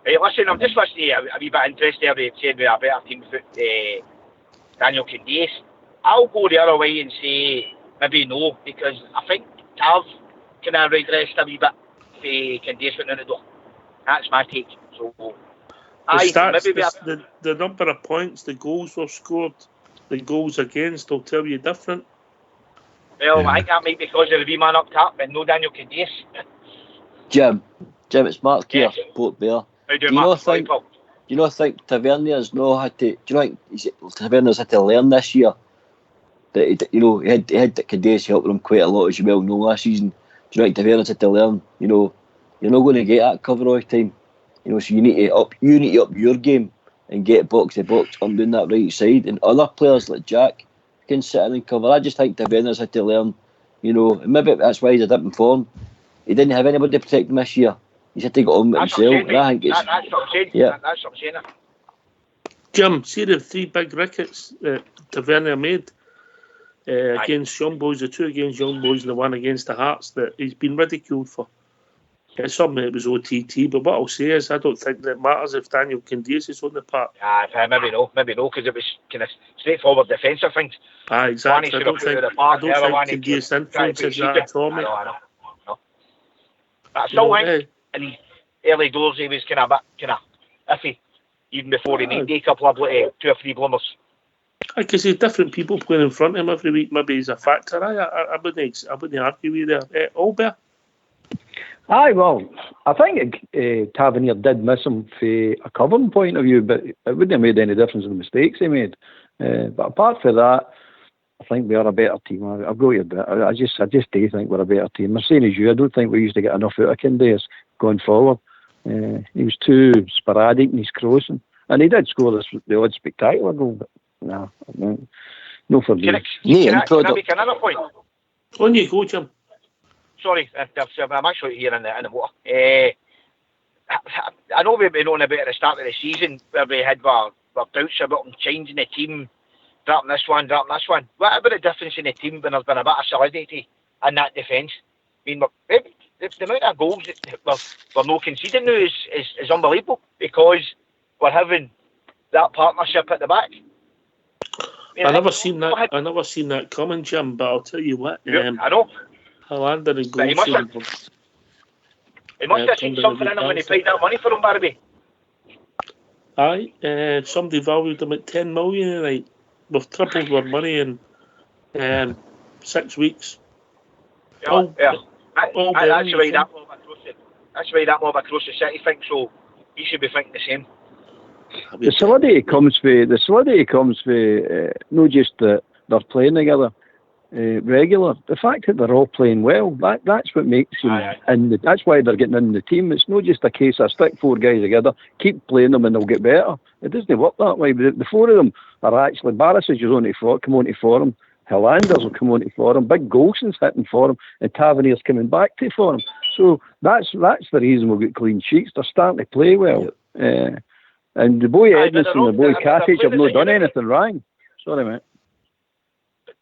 hey, listen, I'm just listening to a wee bit of interest there. They said we have a better team without Daniel Candeias. I'll go the other way and say maybe no, because I think Tav kind of regressed a wee bit for Candeias went in the door. That's my take. So, the number of points, the goals were scored, the goals against will tell you different. Well, I think that might be because of the wee man up top and no Daniel Candeias. Jim, it's Mark here, Port Bear. Do you not think Taverniers had to? Do you not think Taverniers had to learn this year that he had Candeias helping him quite a lot, as you well know, last season? Do you not think Taverniers had to learn? You're not going to get that cover all the time. So you need to up your game and get box to box on doing that right side. And other players like Jack can sit in and cover. I just think Taverniers had to learn. And maybe that's why he's a dip in form. He didn't have anybody to protect him this year. He had to get on with himself. And I think that's what I'm saying. Yeah. That's what I'm saying. Jim, see the 3 big rickets that Tavernier made against Young Boys, the 2 against Young Boys and the 1 against the Hearts that he's been ridiculed for. Some of it was OTT, but what I'll say is I don't think that it matters if Daniel Candeias is on the park. Maybe no, because it was kind of straightforward defensive things. Exactly. I don't think Candeias influences that at all. I know. But I still think in his early doors he was kind of iffy, even before he made a couple of 2 or 3 bloomers. Because there's different people playing in front of him every week. Maybe he's a factor. I wouldn't argue with you there. Albert? Aye, well, I think Tavernier did miss him from a covering point of view, but it wouldn't have made any difference in the mistakes he made. But apart from that, I think we are a better team. I've got you. I just do think we're a better team. I'm saying as you, I don't think we used to get enough out of Candeias going forward. He was too sporadic in his crossing, and he did score the odd spectacular goal, but no for me. Can I make another point? On you go, Jim. Sorry, I'm actually here in the water. I know we've been on about at the start of the season where we had our doubts about them changing the team, dropping this one. What about the difference in the team when there's been a bit of solidity in that defence? I mean, the amount of goals that we're not conceding now is unbelievable because we're having that partnership at the back. I never seen that coming, Jim. But I'll tell you what. I know. Hollander and goals. He must have seen something in him when he paid that money for him, Barbie. Aye, somebody valued him at 10 million tonight. We've tripled our money in 6 weeks. That's why that mob across the city thinks so. He should be thinking the same. The solidity comes for not just that they're playing together. Regular. The fact that they're all playing well, that's what makes them, and that's why they're getting in the team. It's not just a case of stick 4 guys together, keep playing them and they'll get better. It doesn't work that way. The 4 of them are actually, Barisic is come on to form, Hillanders will come on to form, Big Golson's hitting for him, and Tavernier's coming back to form. So that's the reason we've got clean sheets. They're starting to play well. And the boy Edmondson and the boy Cassidy have not done anything wrong. Sorry, mate.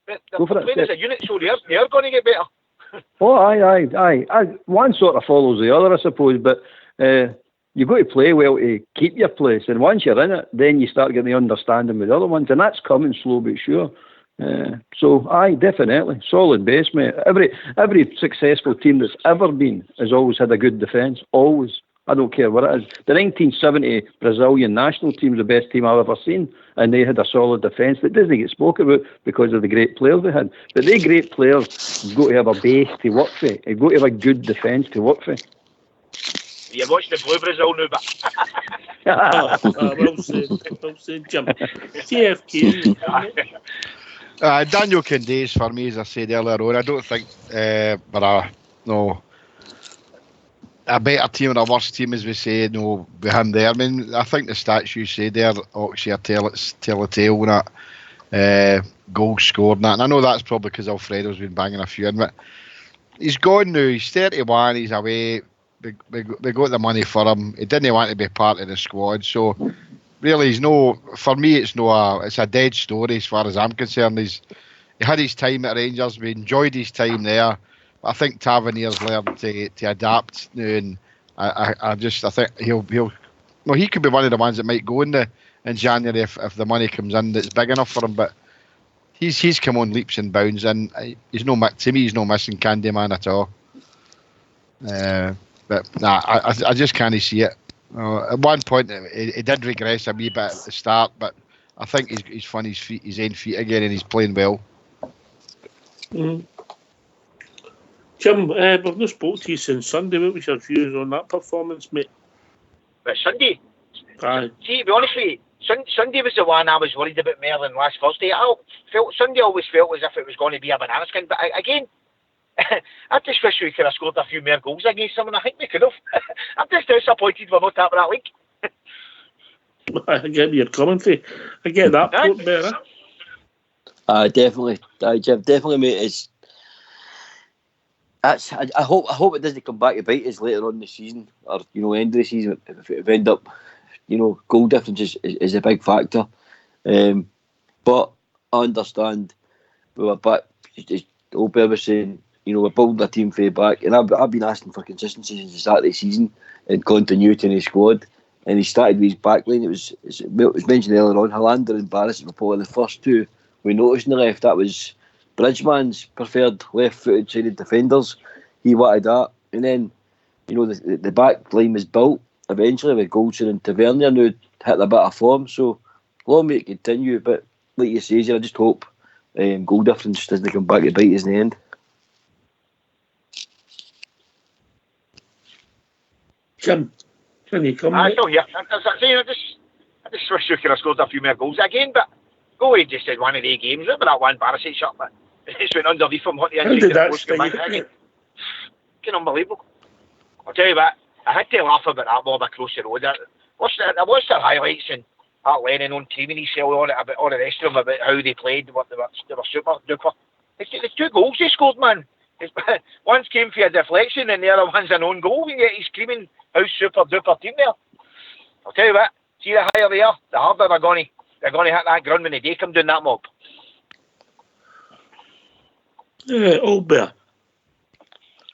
They're playing as a unit, so they're going to get better. Oh, aye. One sort of follows the other, I suppose, but you've got to play well to keep your place, and once you're in it, then you start getting the understanding with the other ones, and that's coming slow but sure. So, aye, definitely. Solid base, mate. Every successful team that's ever been has always had a good defence, always. I don't care what it is. The 1970 Brazilian national team is the best team I've ever seen, and they had a solid defence that doesn't get spoken about because of the great players they had. But they great players have got to have a base to work for. They've got to have a good defence to work for. You watch the Blue Brazil now, but... Well said, Jim. JFK. Daniel Kindays for me, as I said earlier on. I don't think we're a better team or a worse team, as we say, no, with him there. I mean, I think the stats you say there, Oxford tell a tale and that goals scored and that. And I know that's probably because Alfredo's been banging a few in, but he's gone now. He's 31. He's away. We got the money for him. He didn't want to be part of the squad, so really, he's no. For me, it's a dead story as far as I'm concerned. He had his time at Rangers. We enjoyed his time there. I think Tavernier's learned to adapt now, and I think he'll he could be one of the ones that might go in January if the money comes in that's big enough for him. But he's come on leaps and bounds, and he's no missing Candyman at all. But I just can't see it. At one point, he did regress a wee bit at the start, but I think he's found his own feet again, and he's playing well. Mm. Jim, we've not spoke to you since Sunday. What was your views on that performance, mate? But Sunday? Aye. See, to be honest with you, Sunday was the one I was worried about more than last Thursday. Sunday always felt as if it was going to be a banana skin, but again, I just wish we could have scored a few more goals against them, and I think we could have. I'm just disappointed we're not top of that league. I get where you're coming from. I get that point better. Definitely. Jim, definitely, mate. I hope it doesn't come back to bite us later on in the season, or end of the season if it end up, goal difference is a big factor. But I understand we were back. Old Bear was saying, we're building a team for back, and I've been asking for consistency since the start of the season and continuity in the squad. And he started with his back line. It was mentioned earlier on. Hollander and Barris were probably the first two we noticed in the left. That was Bridgman's preferred left-footed sided defenders. He wanted that, and then the back line was built eventually with Goldson and Tavernier now hit a bit of form. So long may it continue. But like you say, I just hope goal difference doesn't come back to bite us in the end. Jim, can you come? I just wish we could have scored a few more goals again, but Goey just had one of the games. Remember that one Barisic shot, but it's went underneath him. What the How did that sting? Unbelievable. I'll tell you what, I had to laugh about that mob across the road. I watched their highlights and Art Lennon on team and he said all the rest of them about how they played, what they were super duper. It's 2 goals they scored, man. One came for a deflection and the other one's an own goal, and yet he's screaming how super duper team there. I'll tell you what, see the higher they are, the harder they're going to hit that ground when the day come down that mob. Old Bear.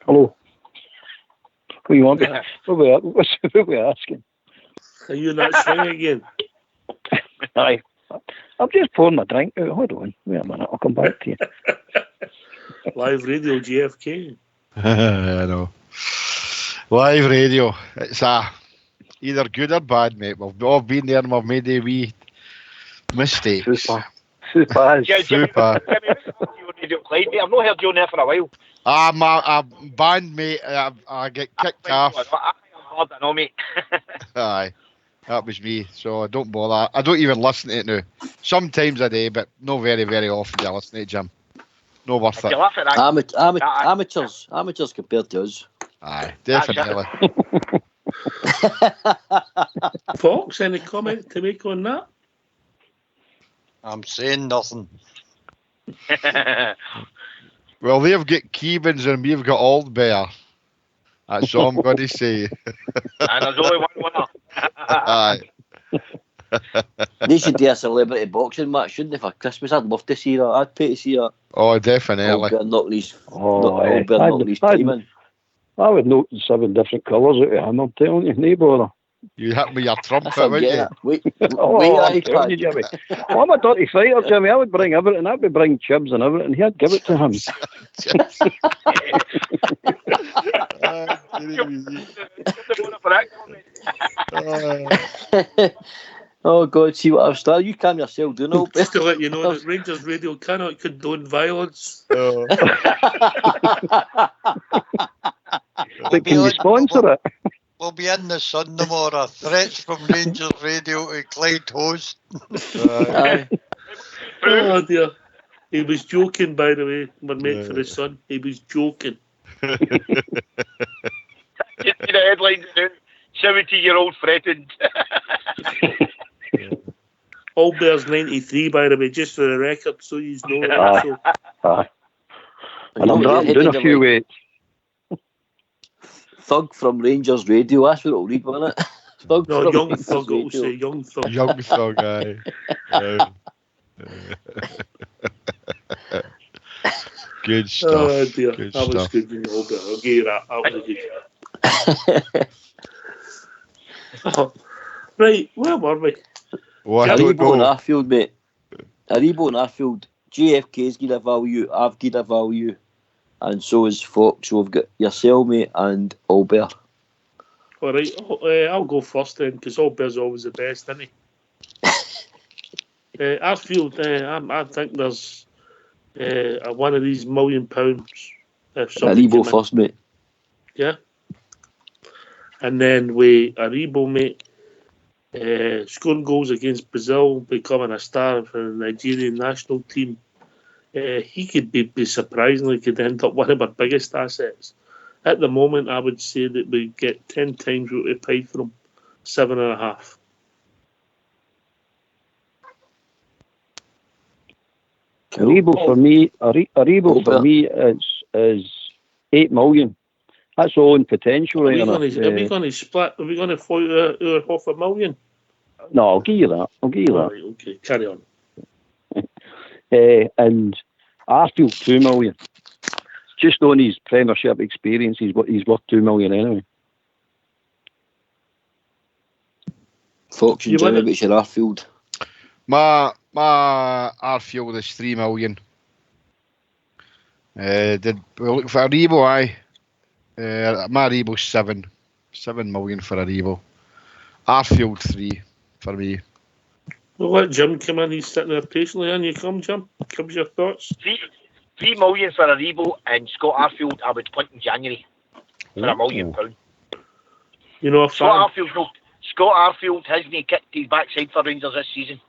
Hello. What do you want? What are we asking? Are you in that swing again? Aye. I'm just pouring my drink out. Hold on. Wait a minute. I'll come back to you. Live radio JFK. I know. Live radio. It's either good or bad, mate. We've all been there and we've made a wee mistakes. Super. I've not heard you on there for a while. I'm banned, mate. I get kicked off. I know, mate. Aye. That was me, so don't bother. I don't even listen to it now. Sometimes I do, but not very, very often do I listen to it, Jim. No worth it. Amateurs compared to us. Aye, definitely. Fox, any comment to make on that? I'm saying nothing. Well, they've got Keevans and we've got Old Bear. That's all I'm going to say. And there's only one winner. Aye. They should do a celebrity boxing match, shouldn't they, for Christmas? I'd love to see that. I'd pay to see that. Oh, definitely. I would notice 7 different colours out of him, I'm telling you, no bother. You hit me your trumpet, wouldn't you? I'm telling you, Jimmy. Well, I'm a dirty fighter, Jimmy. I would bring everything. I would bring chibs and everything. He'd give it to him. Oh God, see what I've started. You calm yourself down, old Just to let you know that Rangers Radio cannot condone violence. But can you sponsor it? We'll be in the sun tomorrow. Threats from Rangers Radio to Clyde host. Aye. Oh dear. He was joking, by the way, my mate for his son. He was joking. Get the headlines out. 70-year-old threatened. Albert's 93, by the way, just for the record, so you know it. So. And I'm doing a few weights. Thug from Rangers Radio, that's what it'll read, won't it? Thug No, from young Rangers thug, it'll Radio. say young thug. Young thug, aye. Good stuff. Oh dear, Good that was stuff. good, Albert. I'll give you that. That was good. Right, where were we? Aribo and Arfield, mate. Aribo and Arfield. JFK's got a value, I've got a value, and so is Fox. So we've got yourself, mate, and Albert. All right, I'll go first then, because Albert's always the best, isn't he? Arfield, I think there's one of these £1 million. Aribo first, mate. Yeah. And then with Aribo, mate, scoring goals against Brazil, becoming a star for the Nigerian national team, he could be surprisingly could end up one of our biggest assets. At the moment, I would say that we get 10 times what we paid for him, 7.5. Aribo for me, is 8 million. That's all in potential, Are right? we going to split? Are we going to fight our $500,000? No, I'll give you that. Right, okay, carry on. And Arfield 2 million. Just on his Premiership experience, he's worth 2 million anyway. Fox and Jimmy, what's your Arfield? My Arfield is 3 million. Did we look for Aribo? Aye. My Aribo's 7 million for Aribo. Arfield 3 for me. We'll let Jim come in. He's sitting there patiently. And you come, Jim. Give us your thoughts. 3 million for Aribo and Scott Arfield. I would punt in January for £1 million. You know, Scott Arfield hasn't kicked his backside for Rangers this season.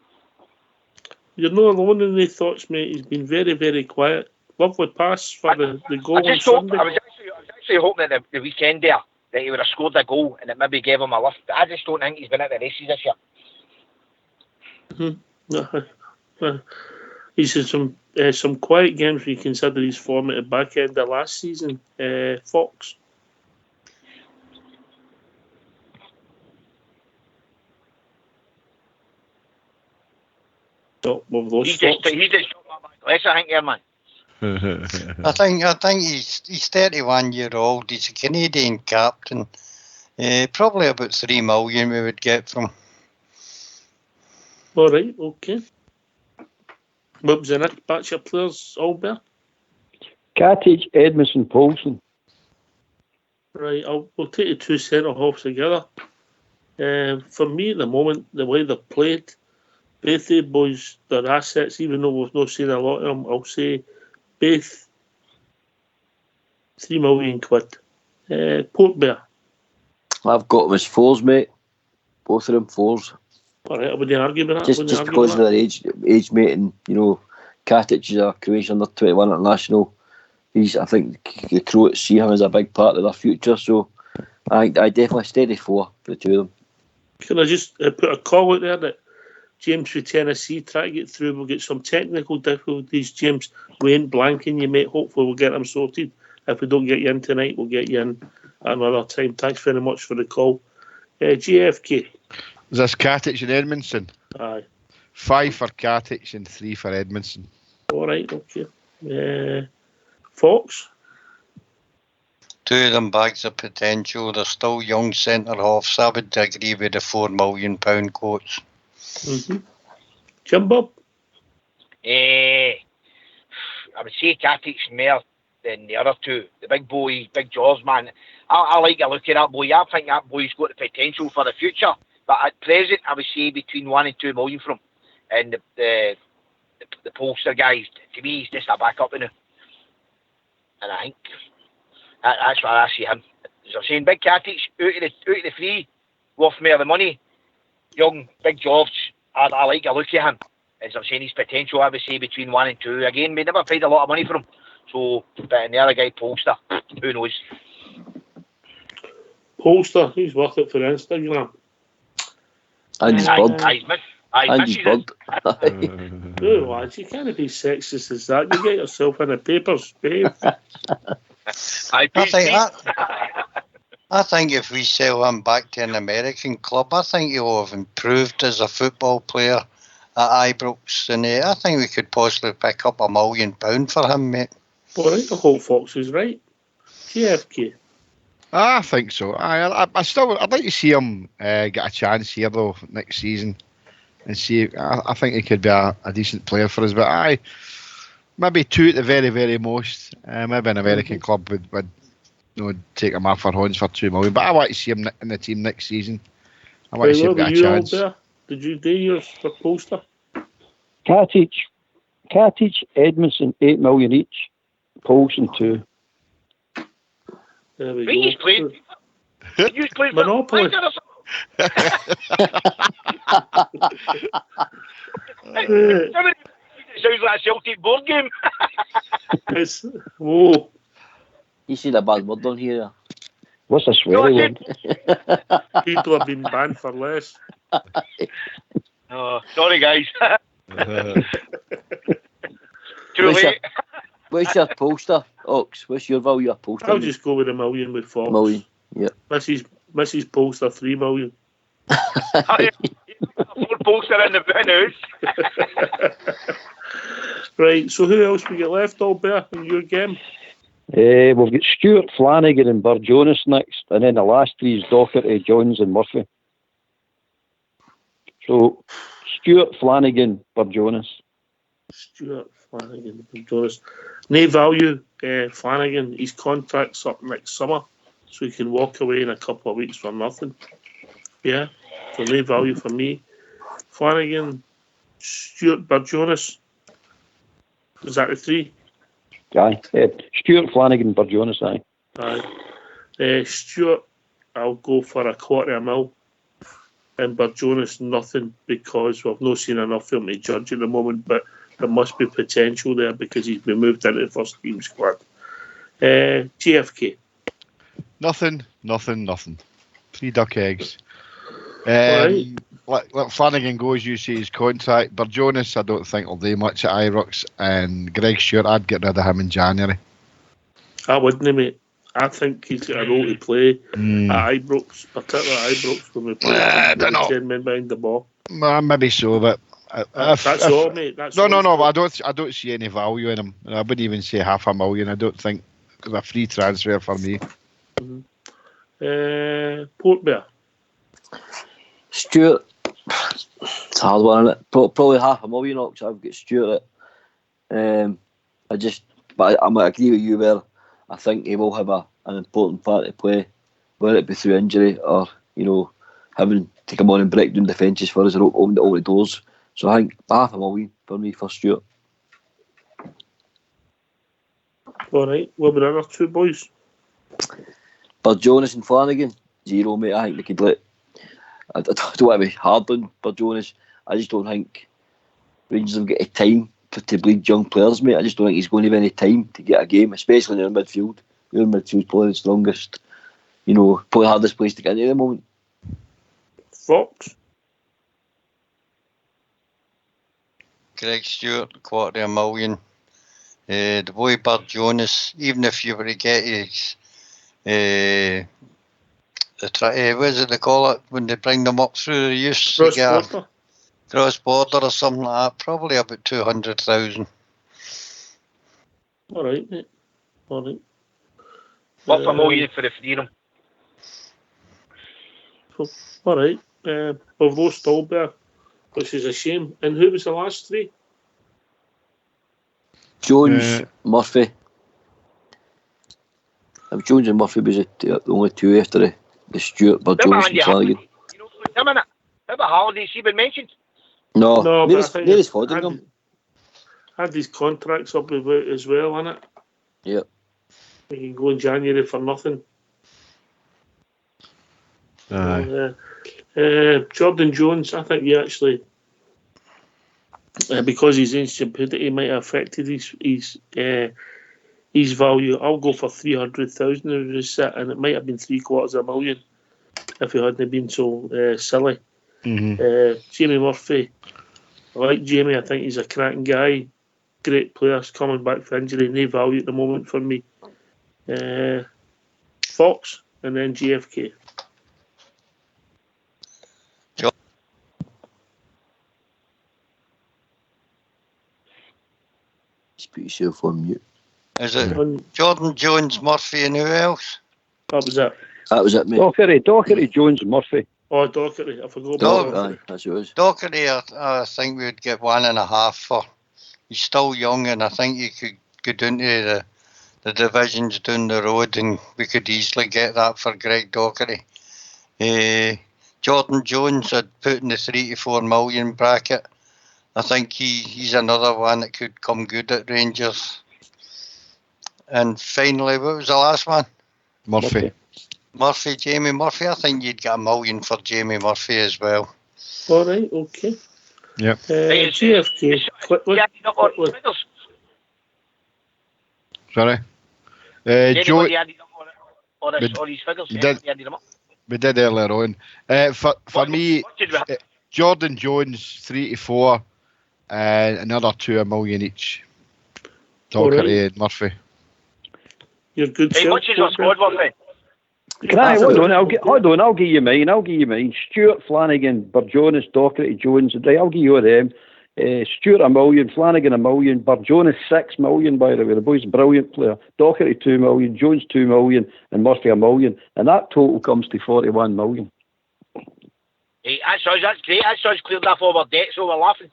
You're not alone in the thoughts, mate. He's been very, very quiet. Lovely pass for the goal on Sunday. I was actually hoping at the weekend there that he would have scored a goal and it maybe gave him a lift. I just don't think he's been at the races this year. He's in some quiet games when you consider his form at the back end of last season. Fox. Oh, he just dropped my back less, I think, here, man. I think he's 31 year old. He's a Canadian captain. Probably about 3 million we would get from. All right, okay. What was the next batch of players, Albert? Katic, Edmondson, Poulsen. Right, we'll take the two centre halves together. For me, at the moment, the way they've played, both the boys, their assets, even though we've not seen a lot of them, I'll say both 3 million quid. Port Bear. I've got them as 4s, mate. Both of them 4s. All right, I wouldn't argue with that. Just because of their age, mate, and Katic is a Croatian under 21 international. I think the Croats see him as a big part of their future. So I definitely steady 4 for the two of them. Can I just put a call out there that James from Tennessee try to get through? We'll get some technical difficulties. James, we ain't blanking you, mate. Hopefully we'll get them sorted. If we don't get you in tonight, we'll get you in at another time. Thanks very much for the call. JFK. Is this Katic and Edmondson? Aye. 5 for Katic and 3 for Edmondson. All right, okay. Fox? 2 of them bags of potential. They're still young centre halves. I would agree with the £4 million quotes. Jimbo? I would say Katic's more than the other two. The big boy, big jaws, man. I like a look at that boy. I think that boy's got the potential for the future. But at present, I would say between 1 and 2 million from him. And the pollster guys, to me, he's just a backup in it. And I think that's where I see him. As I'm saying, Big Katic out of the three, worth more of the money. Young, Big George, I like a look at him. As I'm saying, his potential, I would say, between 1 and 2. Again, we never paid a lot of money for him. So, but the other guy, Polster, who knows? Polster, he's worth it for Instagram. And he's bugged. And he's bugged. No, lads, you can't be sexist as that. You get yourself in the papers, babe. I think if we sell him back to an American club, I think he'll have improved as a football player at Ibrox, and I think we could possibly pick up £1 million for him, mate. Well, I think the whole Fox is right. GFK. I think so. I'd like to see him get a chance here though next season, and see. I think he could be a decent player for us. But maybe 2 at the very, very most. Maybe an American club would take him off our horns for $2 million. But I want to see him in the team next season. I want to see him get a chance. Did you do yours for Polster? Katic, Edmondson, 8 million each. Poulsen 2. There we go. He's played Monopoly. It sounds like a Celtic board game. Whoa. You see the bad word on here. What's a sweary word? People have been banned for less. Oh, sorry, guys. What's your poster, Ox? What's your value of poster? I'll just go with $1 million with Fox. $1 million, yeah. Mrs. Poster, $3 million. Full poster in the house. Right, so who else we get left, Albert, in your game? We've got Stuart, Flanagan and Burjonis next, and then the last 3 is Docherty, Johns and Murphy. So, Stuart, Flanagan, Burjonis. Stuart, Flanagan, Burjonis. No value, Flanagan. His contract's up next summer, so he can walk away in a couple of weeks for nothing. Yeah, so no value for me. Flanagan, Stuart, Burjonis. Is that the 3? Aye. Stuart, Flanagan, Burjonis, aye. Aye. Stuart, I'll go for $250,000. And Burjonis, nothing, because we've not seen enough of him to judge at the moment, but there must be potential there because he's been moved into the first team squad. GFK. Nothing. 3 duck eggs. Right. Let Flanagan go, as you say, his contract. Burjonis, I don't think will do much at Ibrox, and Greg Stewart, I'd get rid of him in January. I wouldn't, mate. I think he's got a role to play at Ibrox, particularly at Ibrox, when we play I don't know. 10 men behind the ball. Maybe so, but that's all, mate. No. But I don't see any value in him. I wouldn't even say $500,000. I don't think it's a free transfer for me. Port Bear. Stuart, it's a hard one, isn't it? Probably $500,000 Ox. I've got Stuart. But I might agree with you where I think he will have an important part to play, whether it be through injury or having to come on and break down defences for us or open all the doors. So I think $500,000 for me for Stuart. All right, what about the other 2 boys? Burjonis and Flanagan, 0, mate. I think they could let. I don't want to be hard on Burjonis. I just don't think Rangers have got the time to bleed young players, mate. I just don't think he's going to have any time to get a game, especially in your midfield. Your midfield's probably the strongest, probably the hardest place to get into at the moment. Fox? Greg Stewart, $250,000. The boy Burjonis, even if you were to get his, what is it they call it when they bring them up through the use? Cross border or something like that, probably about 200,000. All right, mate. All right. What's $1 million for the freedom? All right. We've lost Albert, which is a shame. And who was the last 3? Jones, Murphy. Jones and Murphy was the only 2 after the Stewart, Burjonis and Flanagan. A minute. How about Holidays? He been mentioned? No, but I think nearest Fodingham. Had these contracts up as well, innit? Yep. We can go in January for nothing. Jordan Jones, I think he actually, because he's in stupidity, might have affected his value. I'll go for 300,000 if he was set, and it might have been $750,000 if he hadn't been so silly. Jamie Murphy, I like Jamie. I think he's a cracking guy. Great players coming back from injury. No value at the moment for me. Fox and then GFK. Just put yourself on mute. Is it Jordan Jones, Murphy, and who else? That was it. That was it, mate. Doherty, Jones, Murphy. Oh, Doherty. I forgot about Murphy. That's what it was. Doherty, I think we would get 1.5 for. He's still young, and I think you could go down to the divisions down the road, and we could easily get that for Greg Doherty. Jordan Jones, I'd put in the 3 to 4 million bracket. I think he's another one that could come good at Rangers. And finally, what was the last one? Murphy. Jamie Murphy. I think you'd get $1 million for Jamie Murphy as well. All right, okay. Yep. GFK. Sorry. Joe. We did earlier on. For me, Jordan Jones 3 to 4, and another 2 million each. Doherty and Murphy. You're good. How much is your squad, Murphy? Hold on, I'll give you mine. Stuart, Flanagan, Burjonis, Doherty, Jones. I'll give you all them. Stuart $1 million, Flanagan $1 million, Burjonis $6 million, by the way. The boy's a brilliant player. Doherty $2 million, Jones $2 million, and Murphy $1 million. And that total comes to $41 million. Hey, that's great. That's cleared off all our debts, so we're laughing.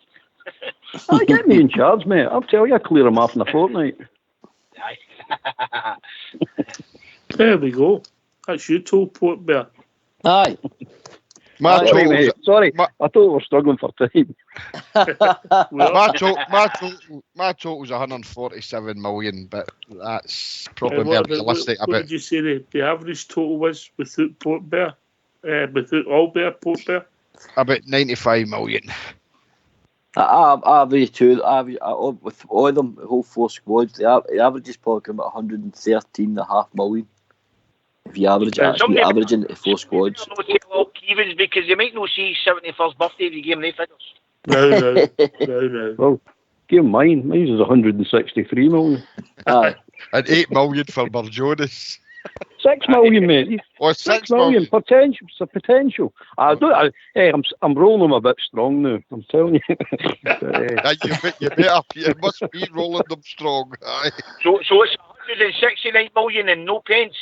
Get me in charge, mate. I'll tell you, I'll clear them off in a fortnight. There we go. That's you told Port Bear. Aye. My sorry, I thought we were struggling for time. my total's 147 million, but that's probably more realistic. What did you say the average total was without Port Bear? Without all Bear, Port Bear? About 95 million. Average too. With all of them, the whole 4 squads, the average is probably about 113.5 million. If you average it, you're averaging the 4 squads. Evens, because you might not see 71st birthday if you give them the figures. No. Well, give him mine. Mine is 163 million. Aye. And 8 million for Burjonis. 6 million, mate. Oh, 6 million. Potential. It's a potential. I'm rolling them a bit strong now. I'm telling you. You must be rolling them strong. Aye. So it's 169 million and no pence.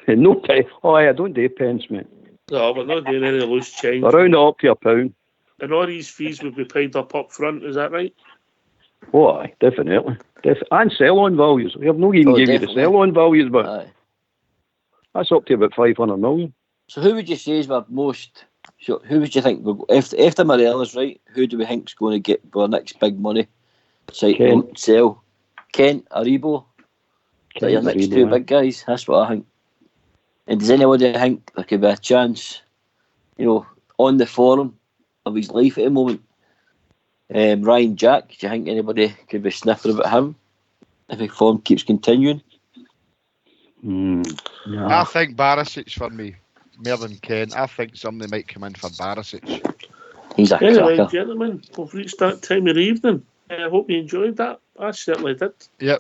No pence. Oh, I don't do pence, mate. No, we're not doing any loose change. I round it up to £1. And all these fees would be paid up front, is that right? Oh, aye, definitely. And sell-on values. We have not even give you the sell-on values, but aye. That's up to about 500 million. So who would you say is our most... So who would you think... If the Morella's right, who do we think's going to get our next big money? Sell. Kent, Aribo. They're your next two big guys. That's what I think. And does anybody think there could be a chance, on the form of his life at the moment? Ryan Jack, do you think anybody could be sniffing about him if his form keeps continuing? No. I think Barisic for me, more than Ken. I think somebody might come in for Barisic. He's a anyway, cracker. Gentlemen, we've reached that time of the evening. I hope you enjoyed that. I certainly did. Yep.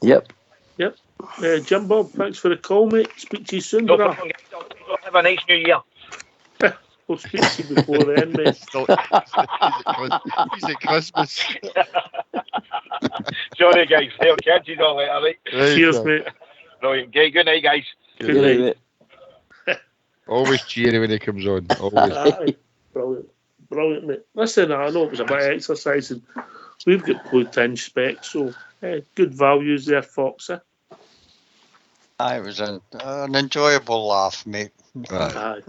Jim Bob, thanks for the call, mate. Speak to you soon. No problem. Have a nice new year. We'll speak to you before then, mate. He's at Christmas. Sorry, guys. I'll catch you all later, right? Cheers, mate. Brilliant. Good night, guys. Good night. Always cheery when he comes on. Always. Brilliant, mate. Listen, I know it was a bit of exercising. We've got blue tinge specs, so good values there, Fox. It was an enjoyable laugh, mate. Aye.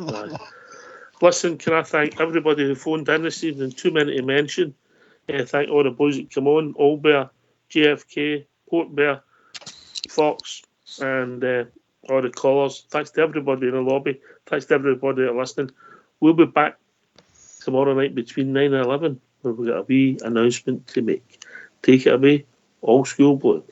Listen, can I thank everybody who phoned in this evening? Too many to mention. Thank all the boys that come on. Old Bear, JFK, Port Bear, Fox, and all the callers. Thanks to everybody in the lobby. Thanks to everybody that are listening. We'll be back tomorrow night between 9 and 11 where we've got a wee announcement to make. Take it away, All School Blue.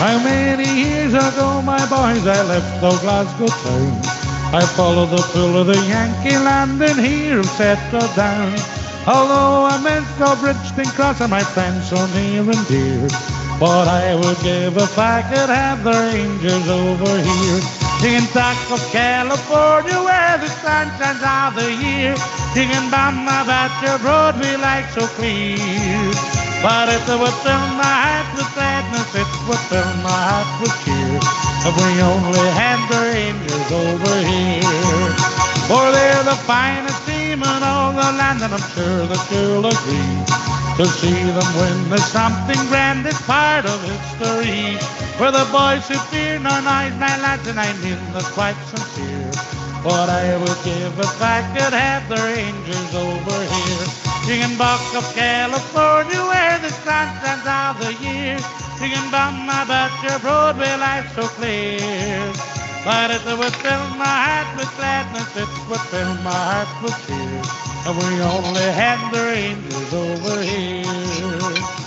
How many years ago, my boys, I left the Glasgow town. I followed the pull of the Yankee land and here I'm settled down. Although I meant no Bridgeton Cross and my friends so near and dear, what I would give if I could have the Rangers over here. Singing Talk of California where the sun shines all the year. Singing Bama about your Broadway like so clear. But it would fill my heart with sadness, it would fill my heart with cheer if we only had the Rangers over here. For they're the finest team in all the land, and I'm sure that you'll agree. To see them win is something grand, it's part of history. For the boys who fear no noise, my lads, and I mean that's quite sincere. What I would give if I could have the Rangers over here. Singing Buck of California where the sun shines all the year. Singing Bama about your Broadway life so clear. But it would fill my heart with gladness, it would fill my heart with cheer if we only had the Rangers over here.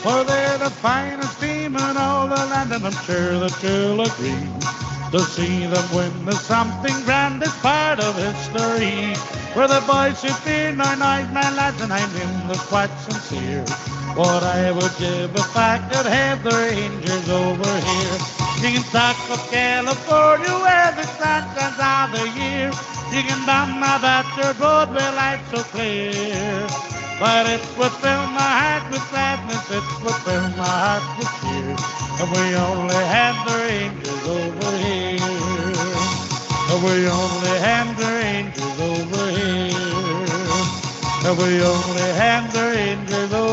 For they're the finest team in all the land, and I'm sure that you'll agree. To see them win is something grand, it's part of history. For the boys who fear no noise, my lads, and I mean that's quite sincere. What I would give if I could have the Rangers over here. Singing Talk of California where the sun shines all the year. Singing Bama about your Broadway life so clear. But it would fill my heart with gladness, it would fill my heart with cheer if we only had the Rangers over here. If we only had the Rangers over here. If we only had the Rangers over here.